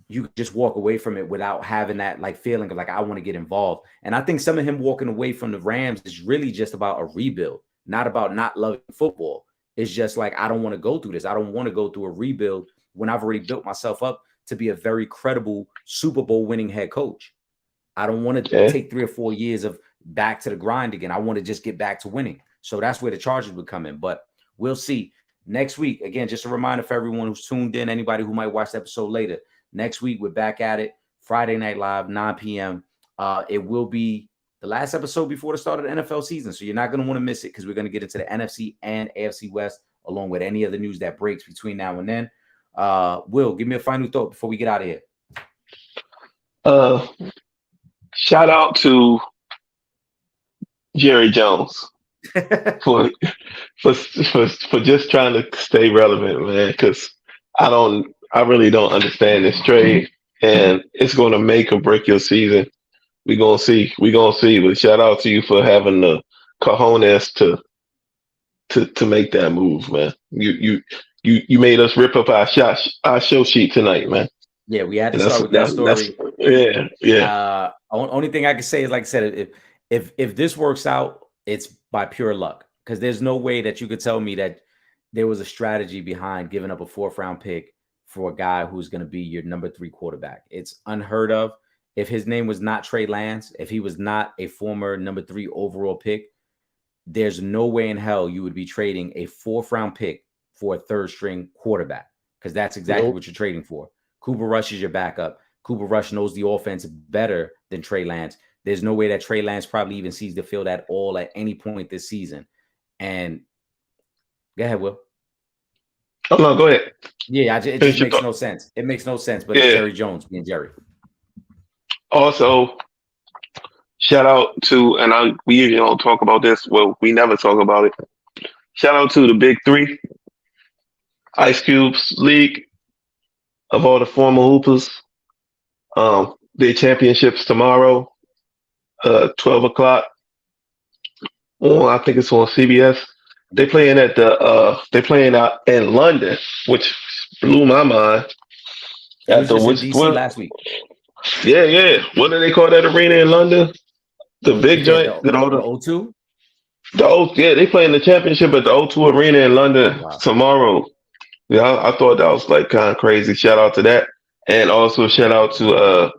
you just walk away from it without having that like feeling of like I want to get involved. And I think some of him walking away from the Rams is really just about a rebuild, not about not loving football. It's just like I don't want to go through this. I don't want to go through a rebuild when I've already built myself up to be a very credible Super Bowl winning head coach. I don't want to Yeah. take 3 or 4 years of back to the grind again. I want to just get back to winning. So that's where the Chargers would come in. But we'll see. Next week, again, just a reminder for everyone who's tuned in, anybody who might watch the episode later. Next week, we're back at it. Friday Night Live, 9 p.m. It will be the last episode before the start of the NFL season. So you're not going to want to miss it because we're going to get into the NFC and AFC West, along with any other news that breaks between now and then. Will, give me a final thought before we get out of here. Uh, Shout out to Jerry Jones for for just trying to stay relevant, man. Because I really don't understand this trade, and it's going to make or break your season. We gonna see. But shout out to you for having the cojones to make that move, man. You made us rip up our show sheet tonight, man. Yeah, we had to And start with that that's story. yeah. Only thing I can say is, like I said, if this works out, it's by pure luck. Because there's no way that you could tell me that there was a strategy behind giving up a 4th round pick for a guy who's going to be your number 3 quarterback. It's unheard of. if his name was not Trey Lance, if he was not a former number 3 overall pick, there's no way in hell you would be trading a 4th round pick for a 3rd string quarterback, because that's exactly what you're trading for. Cooper Rush is your backup. Cooper Rush knows the offense better than Trey Lance. There's no way that Trey Lance probably even sees the field at all at any point this season. And go ahead, Will. Oh no, go ahead. Yeah, it just makes no sense. It makes no sense, but it's Jerry Jones being Jerry. Also, shout out to, and we usually don't talk about this. Well, we never talk about it. Shout out to the Big Three, Ice Cube's league of all the former Hoopers. Their championships tomorrow, 12 o'clock. I think it's on CBS. They playing out in London, which blew my mind. It was just in DC last week. Yeah. What do they call that arena in London? The big joint. The O2? They playing the championship at the O2 Arena in London tomorrow. Yeah, I thought that was like kind of crazy. Shout out to that. And also shout out to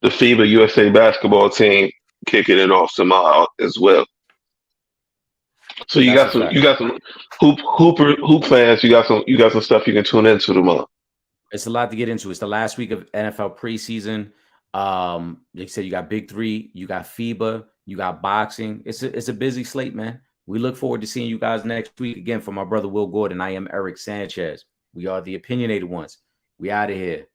the FIBA USA basketball team kicking it off tomorrow as well. So you got some hoop fans. You got some stuff you can tune into tomorrow. It's a lot to get into. It's the last week of NFL preseason. Like I said, you got Big Three, you got FIBA, you got boxing. It's a busy slate, man. We look forward to seeing you guys next week. Again, for my brother Will Gordon, I am Eric Sanchez. We are the opinionated ones. We out of here.